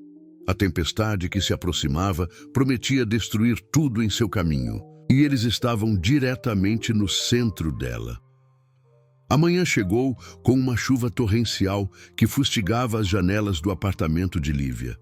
A tempestade que se aproximava prometia destruir tudo em seu caminho, e eles estavam diretamente no centro dela. A manhã chegou com uma chuva torrencial que fustigava as janelas do apartamento de Lívia.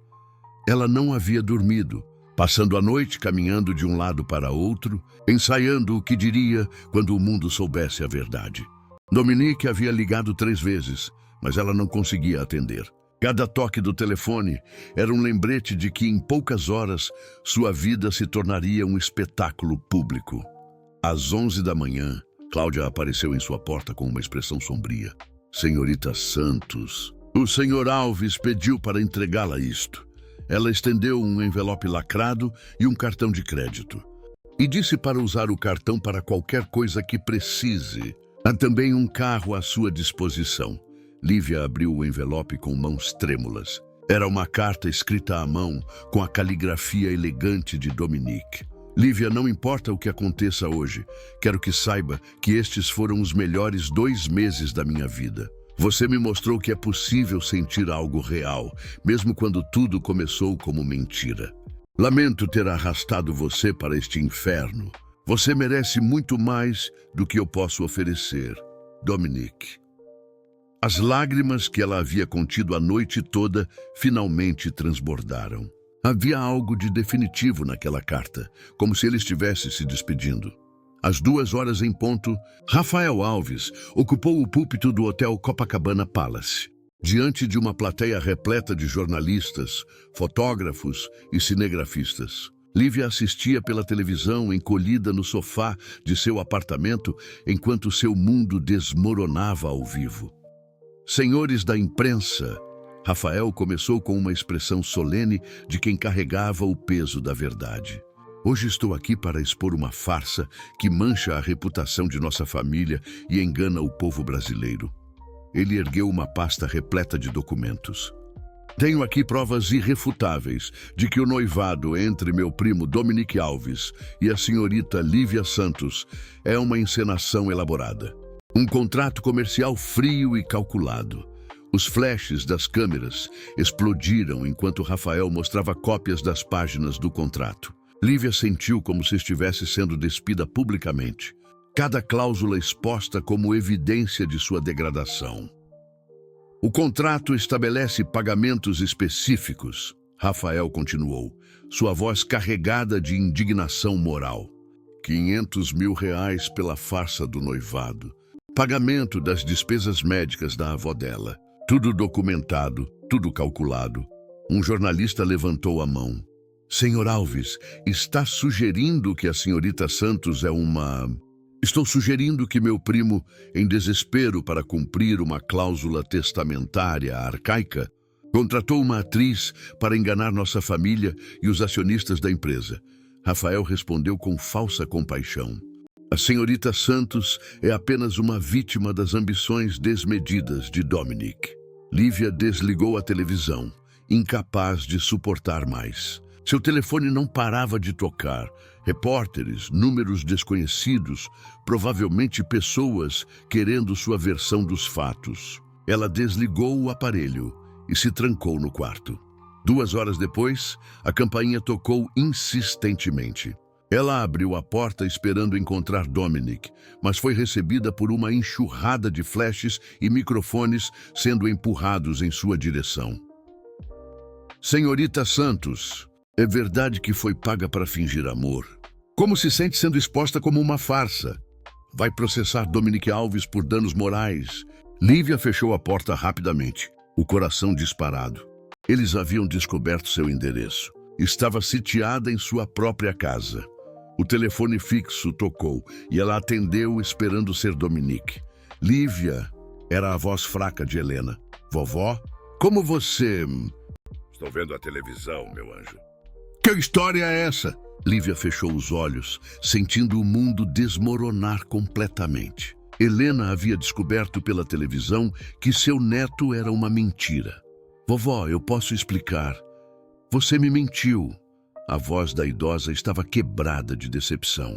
Ela não havia dormido, passando a noite caminhando de um lado para outro, ensaiando o que diria quando o mundo soubesse a verdade. Dominique havia ligado 3 vezes, mas ela não conseguia atender. Cada toque do telefone era um lembrete de que em poucas horas sua vida se tornaria um espetáculo público. Às 11 da manhã, Cláudia apareceu em sua porta com uma expressão sombria. Senhorita Santos, o senhor Alves pediu para entregá-la isto. Ela estendeu um envelope lacrado e um cartão de crédito. E disse para usar o cartão para qualquer coisa que precise. Há também um carro à sua disposição. Lívia abriu o envelope com mãos trêmulas. Era uma carta escrita à mão, com a caligrafia elegante de Dominique. Lívia, não importa o que aconteça hoje, quero que saiba que estes foram os melhores 2 meses da minha vida. Você me mostrou que é possível sentir algo real, mesmo quando tudo começou como mentira. Lamento ter arrastado você para este inferno. Você merece muito mais do que eu posso oferecer. Dominique. As lágrimas que ela havia contido a noite toda finalmente transbordaram. Havia algo de definitivo naquela carta, como se ele estivesse se despedindo. Às 2 horas em ponto, Rafael Alves ocupou o púlpito do Hotel Copacabana Palace, diante de uma plateia repleta de jornalistas, fotógrafos e cinegrafistas. Lívia assistia pela televisão encolhida no sofá de seu apartamento enquanto seu mundo desmoronava ao vivo. Senhores da imprensa, Rafael começou com uma expressão solene de quem carregava o peso da verdade. Hoje estou aqui para expor uma farsa que mancha a reputação de nossa família e engana o povo brasileiro. Ele ergueu uma pasta repleta de documentos. Tenho aqui provas irrefutáveis de que o noivado entre meu primo Dominique Alves e a senhorita Lívia Santos é uma encenação elaborada. Um contrato comercial frio e calculado. Os flashes das câmeras explodiram enquanto Rafael mostrava cópias das páginas do contrato. Lívia sentiu como se estivesse sendo despida publicamente. Cada cláusula exposta como evidência de sua degradação. O contrato estabelece pagamentos específicos, Rafael continuou, sua voz carregada de indignação moral. 500 mil reais pela farsa do noivado. Pagamento das despesas médicas da avó dela. Tudo documentado, tudo calculado. Um jornalista levantou a mão. Senhor Alves, está sugerindo que a senhorita Santos é uma... Estou sugerindo que meu primo, em desespero para cumprir uma cláusula testamentária arcaica, contratou uma atriz para enganar nossa família e os acionistas da empresa. Rafael respondeu com falsa compaixão. A senhorita Santos é apenas uma vítima das ambições desmedidas de Dominique. Lívia desligou a televisão, incapaz de suportar mais. Seu telefone não parava de tocar. Repórteres, números desconhecidos, provavelmente pessoas querendo sua versão dos fatos. Ela desligou o aparelho e se trancou no quarto. 2 horas depois, a campainha tocou insistentemente. Ela abriu a porta esperando encontrar Dominique, mas foi recebida por uma enxurrada de flashes e microfones sendo empurrados em sua direção. Senhorita Santos, é verdade que foi paga para fingir amor. Como se sente sendo exposta como uma farsa? Vai processar Dominique Alves por danos morais. Lívia fechou a porta rapidamente, o coração disparado. Eles haviam descoberto seu endereço. Estava sitiada em sua própria casa. O telefone fixo tocou e ela atendeu esperando ser Dominique. Lívia era a voz fraca de Helena. Vovó, como você... Estou vendo a televisão, meu anjo. Que história é essa? Lívia fechou os olhos, sentindo o mundo desmoronar completamente. Helena havia descoberto pela televisão que seu neto era uma mentira. Vovó, eu posso explicar. Você me mentiu. A voz da idosa estava quebrada de decepção.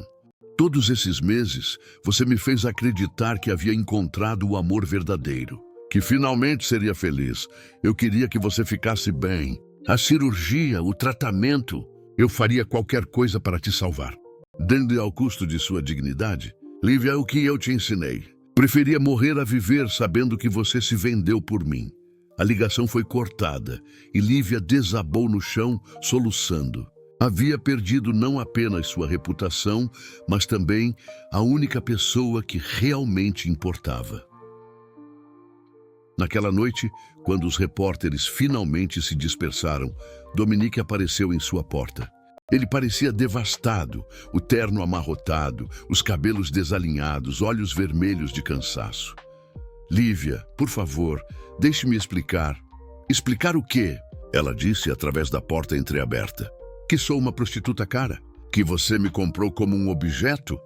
Todos esses meses, você me fez acreditar que havia encontrado o amor verdadeiro, que finalmente seria feliz. Eu queria que você ficasse bem. A cirurgia, o tratamento, eu faria qualquer coisa para te salvar. Dando ao custo de sua dignidade, Lívia, o que eu te ensinei. Preferia morrer a viver sabendo que você se vendeu por mim. A ligação foi cortada e Lívia desabou no chão, soluçando. Havia perdido não apenas sua reputação, mas também a única pessoa que realmente importava. Naquela noite, quando os repórteres finalmente se dispersaram, Dominique apareceu em sua porta. Ele parecia devastado, o terno amarrotado, os cabelos desalinhados, olhos vermelhos de cansaço. Lívia, por favor, deixe-me explicar. Explicar o quê? Ela disse através da porta entreaberta. Que sou uma prostituta cara? Que você me comprou como um objeto?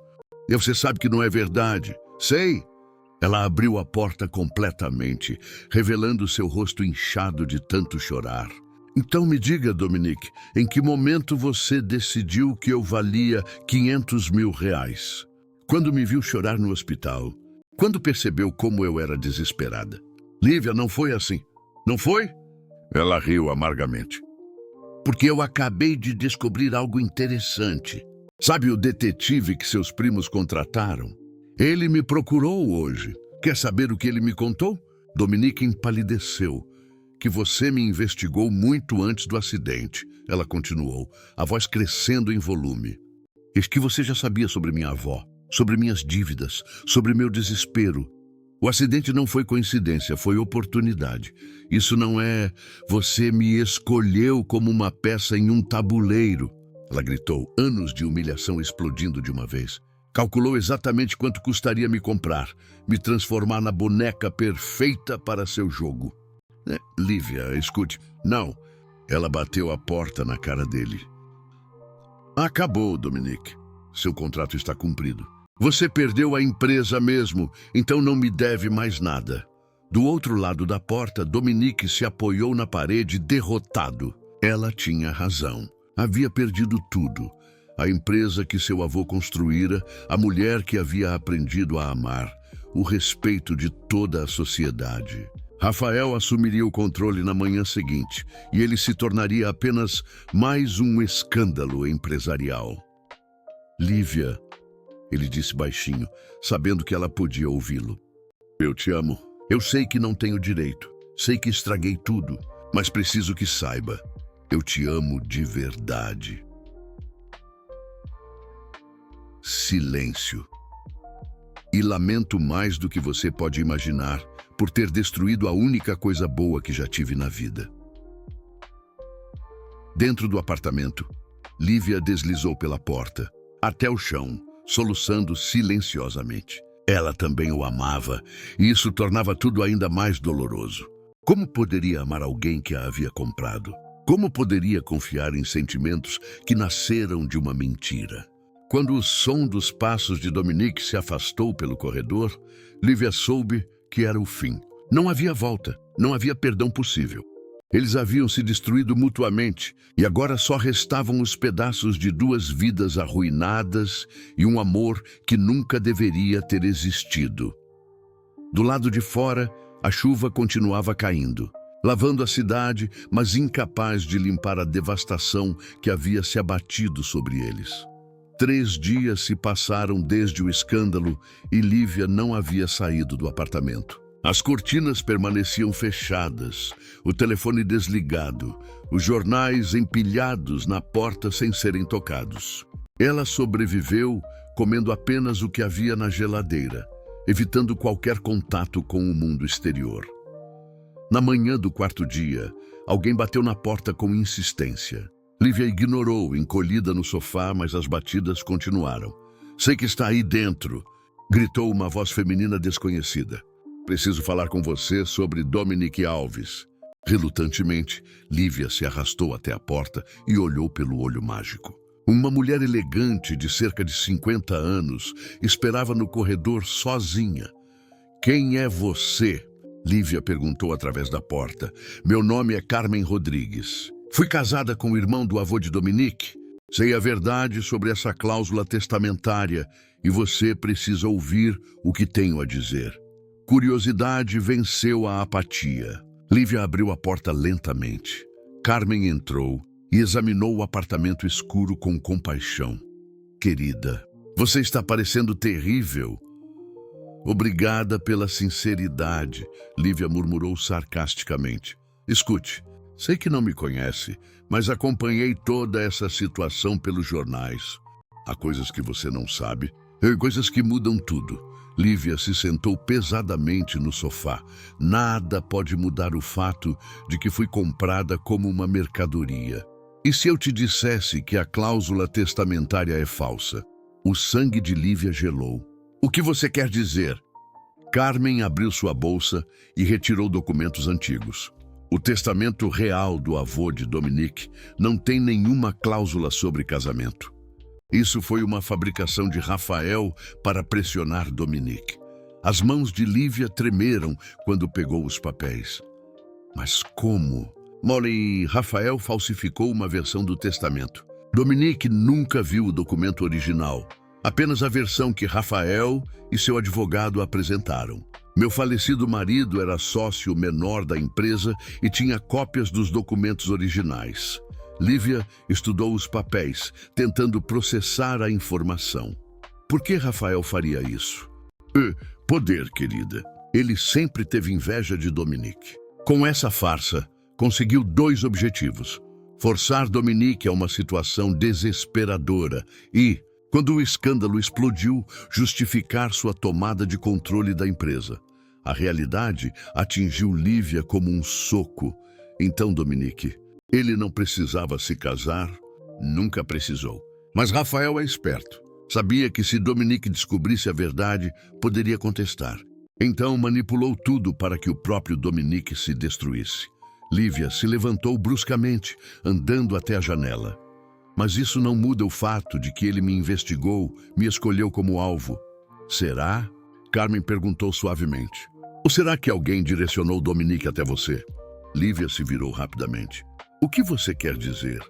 E você sabe que não é verdade. Sei. Ela abriu a porta completamente, revelando seu rosto inchado de tanto chorar. Então me diga, Dominique, em que momento você decidiu que eu valia 500 mil reais? Quando me viu chorar no hospital? Quando percebeu como eu era desesperada? Lívia, não foi assim. Não foi? Ela riu amargamente. Porque eu acabei de descobrir algo interessante. Sabe o detetive que seus primos contrataram? Ele me procurou hoje. Quer saber o que ele me contou? Dominique empalideceu. Que você me investigou muito antes do acidente. Ela continuou, a voz crescendo em volume. Eis que você já sabia sobre minha avó, sobre minhas dívidas, sobre meu desespero. O acidente não foi coincidência, foi oportunidade. Isso não é... Você me escolheu como uma peça em um tabuleiro. Ela gritou, anos de humilhação explodindo de uma vez. Calculou exatamente quanto custaria me comprar, me transformar na boneca perfeita para seu jogo. Lívia, escute. Não. Ela bateu a porta na cara dele. Acabou, Dominique. Seu contrato está cumprido. Você perdeu a empresa mesmo, então não me deve mais nada. Do outro lado da porta, Dominique se apoiou na parede, derrotado. Ela tinha razão. Havia perdido tudo. A empresa que seu avô construíra, a mulher que havia aprendido a amar, o respeito de toda a sociedade. Rafael assumiria o controle na manhã seguinte e ele se tornaria apenas mais um escândalo empresarial. Lívia, ele disse baixinho, sabendo que ela podia ouvi-lo. Eu te amo. Eu sei que não tenho direito. Sei que estraguei tudo, mas preciso que saiba. Eu te amo de verdade. Silêncio. E lamento mais do que você pode imaginar por ter destruído a única coisa boa que já tive na vida. Dentro do apartamento, Lívia deslizou pela porta, até o chão, soluçando silenciosamente. Ela também o amava, e isso tornava tudo ainda mais doloroso. Como poderia amar alguém que a havia comprado? Como poderia confiar em sentimentos que nasceram de uma mentira? Quando o som dos passos de Dominique se afastou pelo corredor, Lívia soube que era o fim. Não havia volta, não havia perdão possível. Eles haviam se destruído mutuamente e agora só restavam os pedaços de duas vidas arruinadas e um amor que nunca deveria ter existido. Do lado de fora, a chuva continuava caindo, lavando a cidade, mas incapaz de limpar a devastação que havia se abatido sobre eles. 3 dias se passaram desde o escândalo e Lívia não havia saído do apartamento. As cortinas permaneciam fechadas, o telefone desligado, os jornais empilhados na porta sem serem tocados. Ela sobreviveu comendo apenas o que havia na geladeira, evitando qualquer contato com o mundo exterior. Na manhã do 4º dia, alguém bateu na porta com insistência. Lívia ignorou, encolhida no sofá, mas as batidas continuaram. Sei que está aí dentro, gritou uma voz feminina desconhecida. Preciso falar com você sobre Dominique Alves. Relutantemente, Lívia se arrastou até a porta e olhou pelo olho mágico. Uma mulher elegante de cerca de 50 anos esperava no corredor sozinha. Quem é você? Lívia perguntou através da porta. Meu nome é Carmen Rodrigues. Fui casada com o irmão do avô de Dominique. Sei a verdade sobre essa cláusula testamentária e você precisa ouvir o que tenho a dizer. Curiosidade venceu a apatia. Lívia abriu a porta lentamente. Carmen entrou e examinou o apartamento escuro com compaixão. Querida, você está parecendo terrível. Obrigada pela sinceridade, Lívia murmurou sarcasticamente. Escute, sei que não me conhece, mas acompanhei toda essa situação pelos jornais. Há coisas que você não sabe, coisas que mudam tudo. Lívia se sentou pesadamente no sofá. Nada pode mudar o fato de que fui comprada como uma mercadoria. E se eu te dissesse que a cláusula testamentária é falsa? O sangue de Lívia gelou. O que você quer dizer? Carmen abriu sua bolsa e retirou documentos antigos. O testamento real do avô de Dominique não tem nenhuma cláusula sobre casamento. Isso foi uma fabricação de Rafael para pressionar Dominique. As mãos de Lívia tremeram quando pegou os papéis. Mas como? Molly, Rafael falsificou uma versão do testamento. Dominique nunca viu o documento original, apenas a versão que Rafael e seu advogado apresentaram. Meu falecido marido era sócio menor da empresa e tinha cópias dos documentos originais. Lívia estudou os papéis, tentando processar a informação. Por que Rafael faria isso? Poder, querida. Ele sempre teve inveja de Dominique. Com essa farsa, conseguiu 2 objetivos: forçar Dominique a uma situação desesperadora e, quando o escândalo explodiu, justificar sua tomada de controle da empresa. A realidade atingiu Lívia como um soco. Então, Dominique, ele não precisava se casar, nunca precisou. Mas Rafael é esperto. Sabia que se Dominique descobrisse a verdade, poderia contestar. Então manipulou tudo para que o próprio Dominique se destruísse. Lívia se levantou bruscamente, andando até a janela. Mas isso não muda o fato de que ele me investigou, me escolheu como alvo. Será? Carmen perguntou suavemente. Ou será que alguém direcionou Dominique até você? Lívia se virou rapidamente. O que você quer dizer?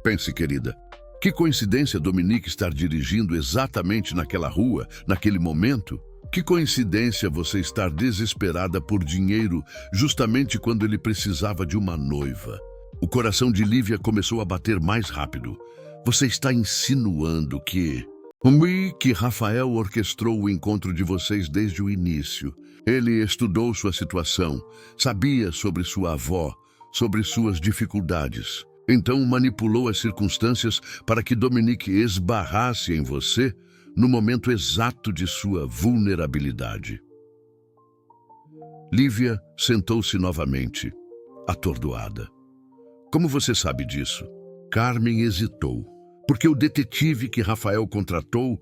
Pense, querida. Que coincidência Dominique estar dirigindo exatamente naquela rua, naquele momento? Que coincidência você estar desesperada por dinheiro justamente quando ele precisava de uma noiva. O coração de Lívia começou a bater mais rápido. Você está insinuando que Rafael orquestrou o encontro de vocês desde o início. Ele estudou sua situação, sabia sobre sua avó, sobre suas dificuldades. Então manipulou as circunstâncias para que Dominique esbarrasse em você no momento exato de sua vulnerabilidade. Lívia sentou-se novamente, atordoada. Como você sabe disso? Carmen hesitou. Porque o detetive que Rafael contratou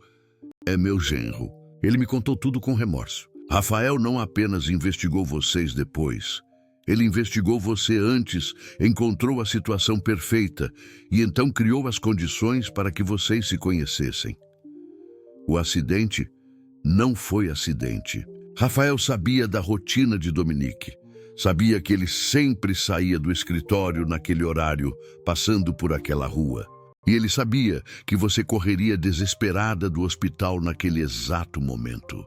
é meu genro. Ele me contou tudo com remorso. Rafael não apenas investigou vocês depois. Ele investigou você antes, encontrou a situação perfeita e então criou as condições para que vocês se conhecessem. O acidente não foi acidente. Rafael sabia da rotina de Dominique. Sabia que ele sempre saía do escritório naquele horário, passando por aquela rua. E ele sabia que você correria desesperada do hospital naquele exato momento.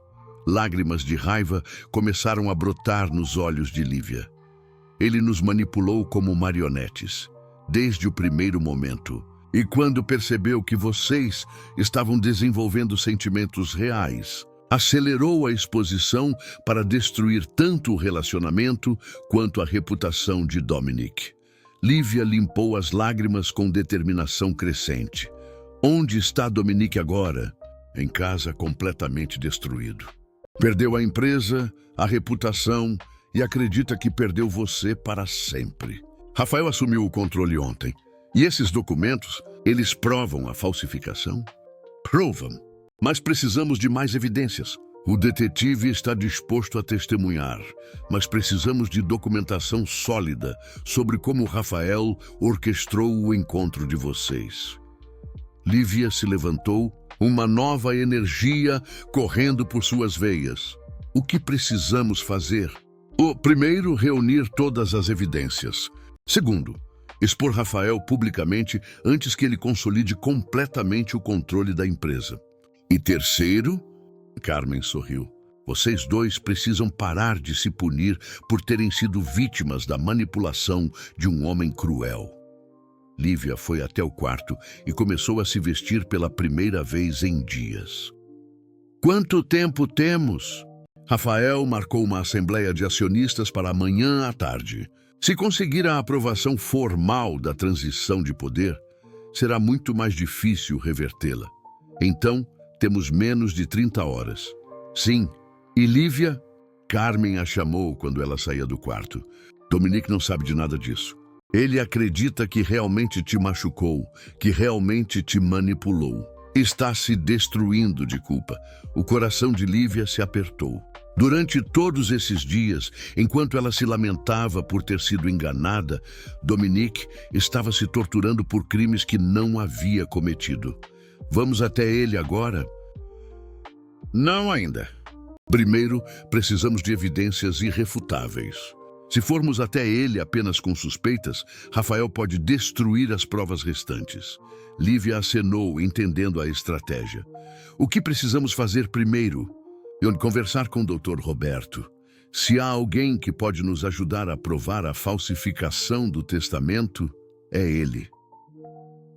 Lágrimas de raiva começaram a brotar nos olhos de Lívia. Ele nos manipulou como marionetes, desde o primeiro momento. E quando percebeu que vocês estavam desenvolvendo sentimentos reais, acelerou a exposição para destruir tanto o relacionamento quanto a reputação de Dominique. Lívia limpou as lágrimas com determinação crescente. Onde está Dominique agora? Em casa, completamente destruído. Perdeu a empresa, a reputação e acredita que perdeu você para sempre. Rafael assumiu o controle ontem. E esses documentos, eles provam a falsificação? Provam. Mas precisamos de mais evidências. O detetive está disposto a testemunhar, mas precisamos de documentação sólida sobre como Rafael orquestrou o encontro de vocês. Lívia se levantou, uma nova energia correndo por suas veias. O que precisamos fazer? Primeiro, reunir todas as evidências. Segundo, expor Rafael publicamente antes que ele consolide completamente o controle da empresa. E terceiro, Carmen sorriu, vocês dois precisam parar de se punir por terem sido vítimas da manipulação de um homem cruel. Lívia foi até o quarto e começou a se vestir pela primeira vez em dias. Quanto tempo temos? Rafael marcou uma assembleia de acionistas para amanhã à tarde. Se conseguir a aprovação formal da transição de poder, será muito mais difícil revertê-la. Então, temos menos de 30 horas. Sim, e Lívia? Carmen a chamou quando ela saía do quarto. Dominique não sabe de nada disso. Ele acredita que realmente te machucou, que realmente te manipulou. Está se destruindo de culpa. O coração de Lívia se apertou. Durante todos esses dias, enquanto ela se lamentava por ter sido enganada, Dominique estava se torturando por crimes que não havia cometido. Vamos até ele agora? Não ainda. Primeiro, precisamos de evidências irrefutáveis. Se formos até ele apenas com suspeitas, Rafael pode destruir as provas restantes. Lívia acenou, entendendo a estratégia. O que precisamos fazer primeiro? Conversar com o Dr. Roberto. Se há alguém que pode nos ajudar a provar a falsificação do testamento, é ele.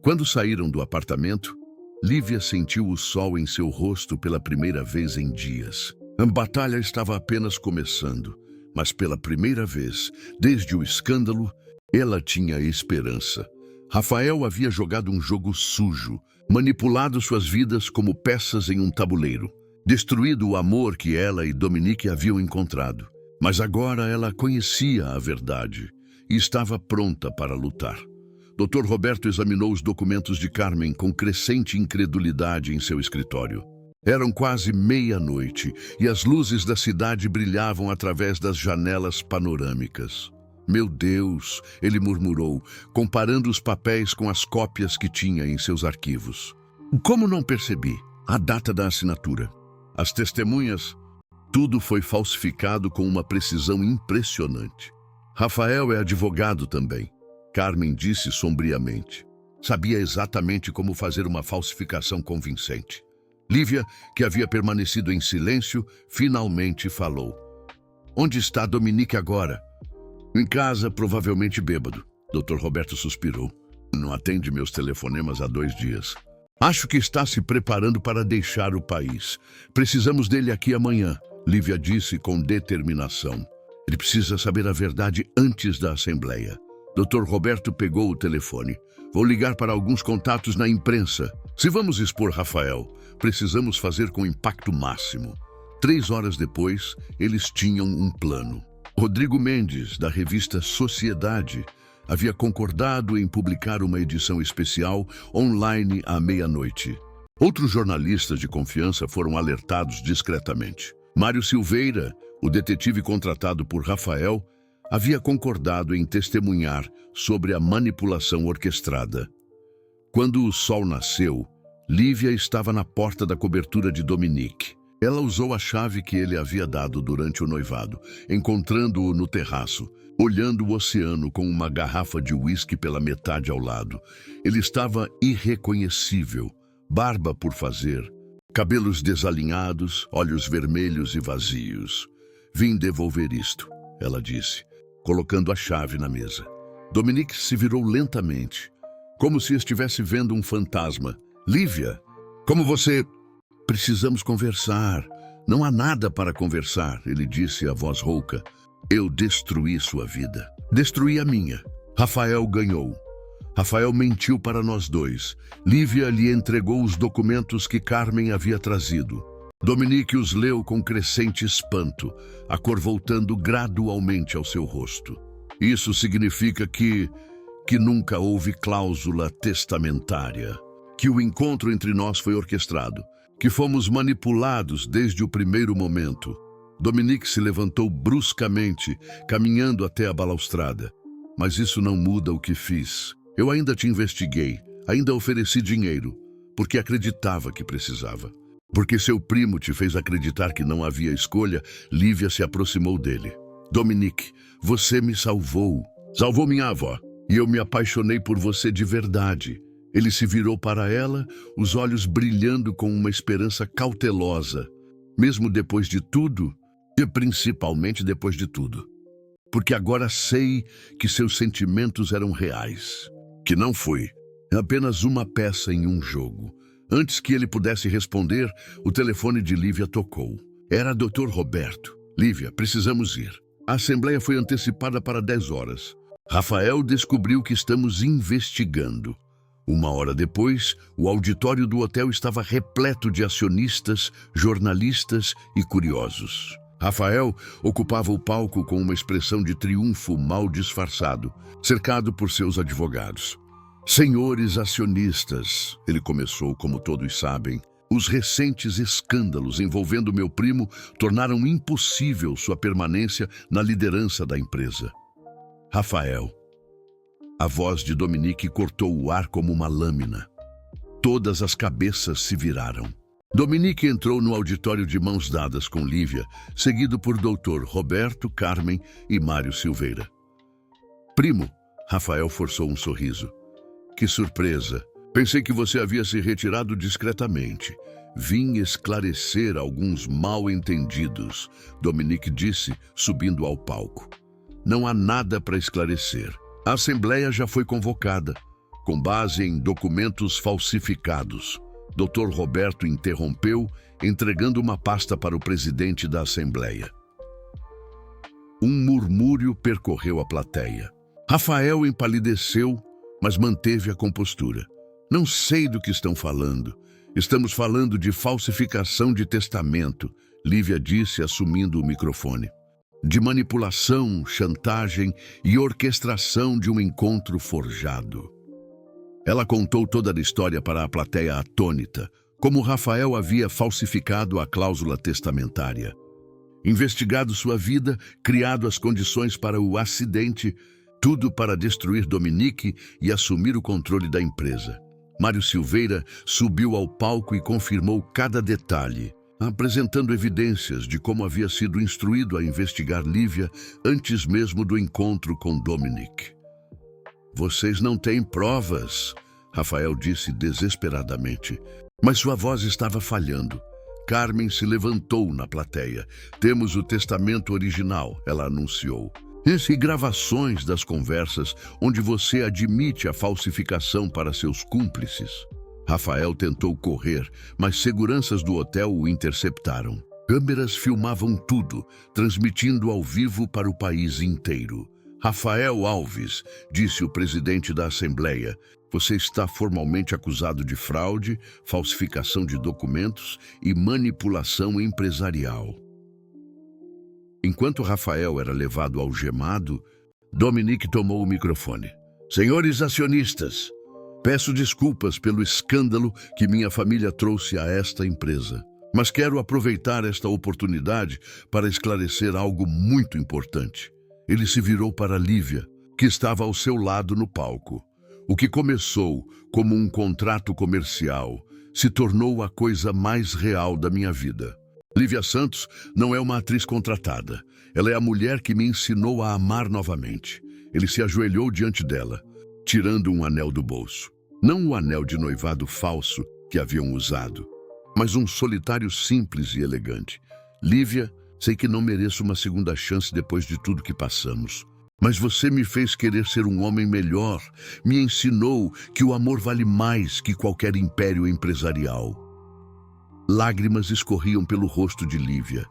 Quando saíram do apartamento, Lívia sentiu o sol em seu rosto pela primeira vez em dias. A batalha estava apenas começando, mas pela primeira vez, desde o escândalo, ela tinha esperança. Rafael havia jogado um jogo sujo, manipulado suas vidas como peças em um tabuleiro, destruído o amor que ela e Dominique haviam encontrado. Mas agora ela conhecia a verdade e estava pronta para lutar. Dr. Roberto examinou os documentos de Carmen com crescente incredulidade em seu escritório. Eram quase meia-noite e as luzes da cidade brilhavam através das janelas panorâmicas. Meu Deus, ele murmurou, comparando os papéis com as cópias que tinha em seus arquivos. Como não percebi? A data da assinatura. As testemunhas, tudo foi falsificado com uma precisão impressionante. Rafael é advogado também, Carmen disse sombriamente. Sabia exatamente como fazer uma falsificação convincente. Lívia, que havia permanecido em silêncio, finalmente falou. Onde está Dominique agora? Em casa, provavelmente bêbado. Dr. Roberto suspirou. Não atende meus telefonemas há 2 dias. Acho que está se preparando para deixar o país. Precisamos dele aqui amanhã, Lívia disse com determinação. Ele precisa saber a verdade antes da assembleia. Dr. Roberto pegou o telefone. Vou ligar para alguns contatos na imprensa. Se vamos expor Rafael, precisamos fazer com impacto máximo. 3 horas depois, eles tinham um plano. Rodrigo Mendes, da revista Sociedade, havia concordado em publicar uma edição especial online à meia-noite. Outros jornalistas de confiança foram alertados discretamente. Mário Silveira, o detetive contratado por Rafael, havia concordado em testemunhar sobre a manipulação orquestrada. Quando o sol nasceu, Lívia estava na porta da cobertura de Dominique. Ela usou a chave que ele havia dado durante o noivado, encontrando-o no terraço, olhando o oceano com uma garrafa de uísque pela metade ao lado. Ele estava irreconhecível, barba por fazer, cabelos desalinhados, olhos vermelhos e vazios. Vim devolver isto, ela disse, colocando a chave na mesa. Dominique se virou lentamente, como se estivesse vendo um fantasma. Lívia, como você... Precisamos conversar. Não há nada para conversar, ele disse a voz rouca. Eu destruí sua vida. Destruí a minha. Rafael ganhou. Rafael mentiu para nós dois. Lívia lhe entregou os documentos que Carmen havia trazido. Dominique os leu com crescente espanto, a cor voltando gradualmente ao seu rosto. Isso significa que nunca houve cláusula testamentária, que o encontro entre nós foi orquestrado, que fomos manipulados desde o primeiro momento. Dominique se levantou bruscamente, caminhando até a balaustrada. Mas isso não muda o que fiz. Eu ainda te investiguei, ainda ofereci dinheiro, porque acreditava que precisava. Porque seu primo te fez acreditar que não havia escolha, Lívia se aproximou dele. Dominique, você me salvou. Salvou minha avó. E eu me apaixonei por você de verdade. Ele se virou para ela, os olhos brilhando com uma esperança cautelosa. Mesmo depois de tudo, e principalmente depois de tudo. Porque agora sei que seus sentimentos eram reais. Que não foi apenas uma peça em um jogo. Antes que ele pudesse responder, o telefone de Lívia tocou. Era Dr. Roberto. Lívia, precisamos ir. A assembleia foi antecipada para 10 horas. Rafael descobriu que estamos investigando. 1 hora depois, o auditório do hotel estava repleto de acionistas, jornalistas e curiosos. Rafael ocupava o palco com uma expressão de triunfo mal disfarçado, cercado por seus advogados. Senhores acionistas, ele começou, como todos sabem, os recentes escândalos envolvendo meu primo tornaram impossível sua permanência na liderança da empresa. Rafael. A voz de Dominique cortou o ar como uma lâmina. Todas as cabeças se viraram. Dominique entrou no auditório de mãos dadas com Lívia, seguido por Dr. Roberto, Carmen e Mário Silveira. Primo, Rafael forçou um sorriso. Que surpresa! Pensei que você havia se retirado discretamente. Vim esclarecer alguns mal-entendidos, Dominique disse, subindo ao palco. Não há nada para esclarecer. A assembleia já foi convocada, com base em documentos falsificados. Dr. Roberto interrompeu, entregando uma pasta para o presidente da assembleia. Um murmúrio percorreu a plateia. Rafael empalideceu, mas manteve a compostura. Não sei do que estão falando. Estamos falando de falsificação de testamento, Lívia disse, assumindo o microfone. De manipulação, chantagem e orquestração de um encontro forjado. Ela contou toda a história para a plateia atônita, como Rafael havia falsificado a cláusula testamentária. Investigado sua vida, criado as condições para o acidente, tudo para destruir Dominique e assumir o controle da empresa. Mário Silveira subiu ao palco e confirmou cada detalhe, apresentando evidências de como havia sido instruído a investigar Lívia antes mesmo do encontro com Dominique. Vocês não têm provas, Rafael disse desesperadamente, mas sua voz estava falhando. Carmen se levantou na plateia. Temos o testamento original, ela anunciou. E gravações das conversas onde você admite a falsificação para seus cúmplices. Rafael tentou correr, mas seguranças do hotel o interceptaram. Câmeras filmavam tudo, transmitindo ao vivo para o país inteiro. Rafael Alves, disse o presidente da Assembleia, você está formalmente acusado de fraude, falsificação de documentos e manipulação empresarial. Enquanto Rafael era levado algemado, Dominique tomou o microfone. Senhores acionistas, peço desculpas pelo escândalo que minha família trouxe a esta empresa, mas quero aproveitar esta oportunidade para esclarecer algo muito importante. Ele se virou para Lívia, que estava ao seu lado no palco. O que começou como um contrato comercial se tornou a coisa mais real da minha vida. Lívia Santos não é uma atriz contratada. Ela é a mulher que me ensinou a amar novamente. Ele se ajoelhou diante dela, tirando um anel do bolso. Não o anel de noivado falso que haviam usado, mas um solitário simples e elegante. Lívia, sei que não mereço uma segunda chance depois de tudo que passamos. Mas você me fez querer ser um homem melhor. Me ensinou que o amor vale mais que qualquer império empresarial. Lágrimas escorriam pelo rosto de Lívia.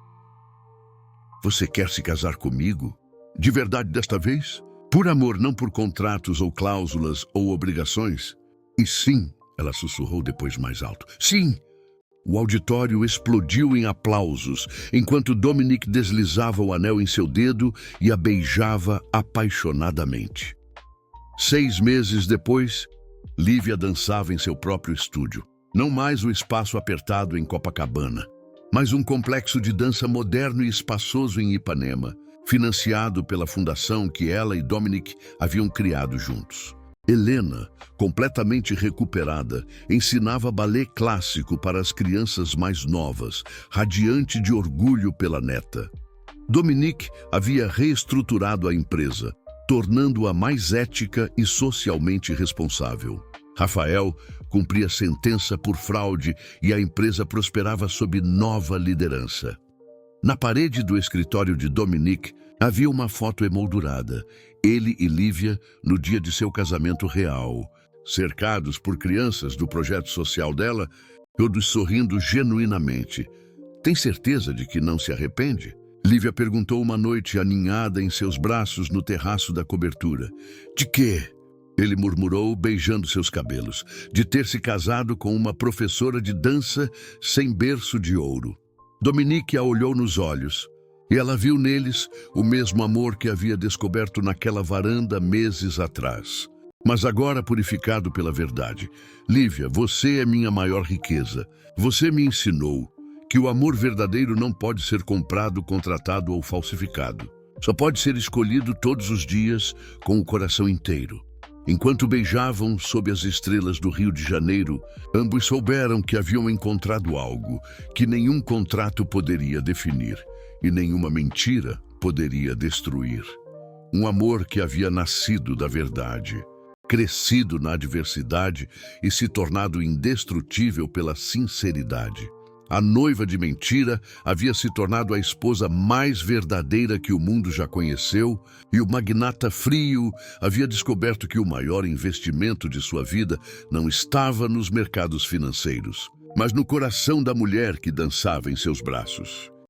Você quer se casar comigo? De verdade desta vez? Por amor, não por contratos ou cláusulas ou obrigações? E sim, ela sussurrou depois mais alto. Sim! O auditório explodiu em aplausos, enquanto Dominique deslizava o anel em seu dedo e a beijava apaixonadamente. 6 meses depois, Lívia dançava em seu próprio estúdio. Não mais o espaço apertado em Copacabana, mas um complexo de dança moderno e espaçoso em Ipanema, financiado pela fundação que ela e Dominique haviam criado juntos. Helena, completamente recuperada, ensinava balé clássico para as crianças mais novas, radiante de orgulho pela neta. Dominique havia reestruturado a empresa, tornando-a mais ética e socialmente responsável. Rafael cumpria sentença por fraude e a empresa prosperava sob nova liderança. Na parede do escritório de Dominique havia uma foto emoldurada, ele e Lívia no dia de seu casamento real, cercados por crianças do projeto social dela, todos sorrindo genuinamente. Tem certeza de que não se arrepende? Lívia perguntou uma noite, aninhada em seus braços no terraço da cobertura. De quê? Ele murmurou, beijando seus cabelos. De ter se casado com uma professora de dança sem berço de ouro. Dominique a olhou nos olhos, e ela viu neles o mesmo amor que havia descoberto naquela varanda meses atrás. Mas agora purificado pela verdade. Lívia, você é minha maior riqueza. Você me ensinou que o amor verdadeiro não pode ser comprado, contratado ou falsificado. Só pode ser escolhido todos os dias com o coração inteiro. Enquanto beijavam sob as estrelas do Rio de Janeiro, ambos souberam que haviam encontrado algo que nenhum contrato poderia definir e nenhuma mentira poderia destruir. Um amor que havia nascido da verdade, crescido na adversidade e se tornado indestrutível pela sinceridade. A noiva de mentira havia se tornado a esposa mais verdadeira que o mundo já conheceu, e o magnata frio havia descoberto que o maior investimento de sua vida não estava nos mercados financeiros, mas no coração da mulher que dançava em seus braços.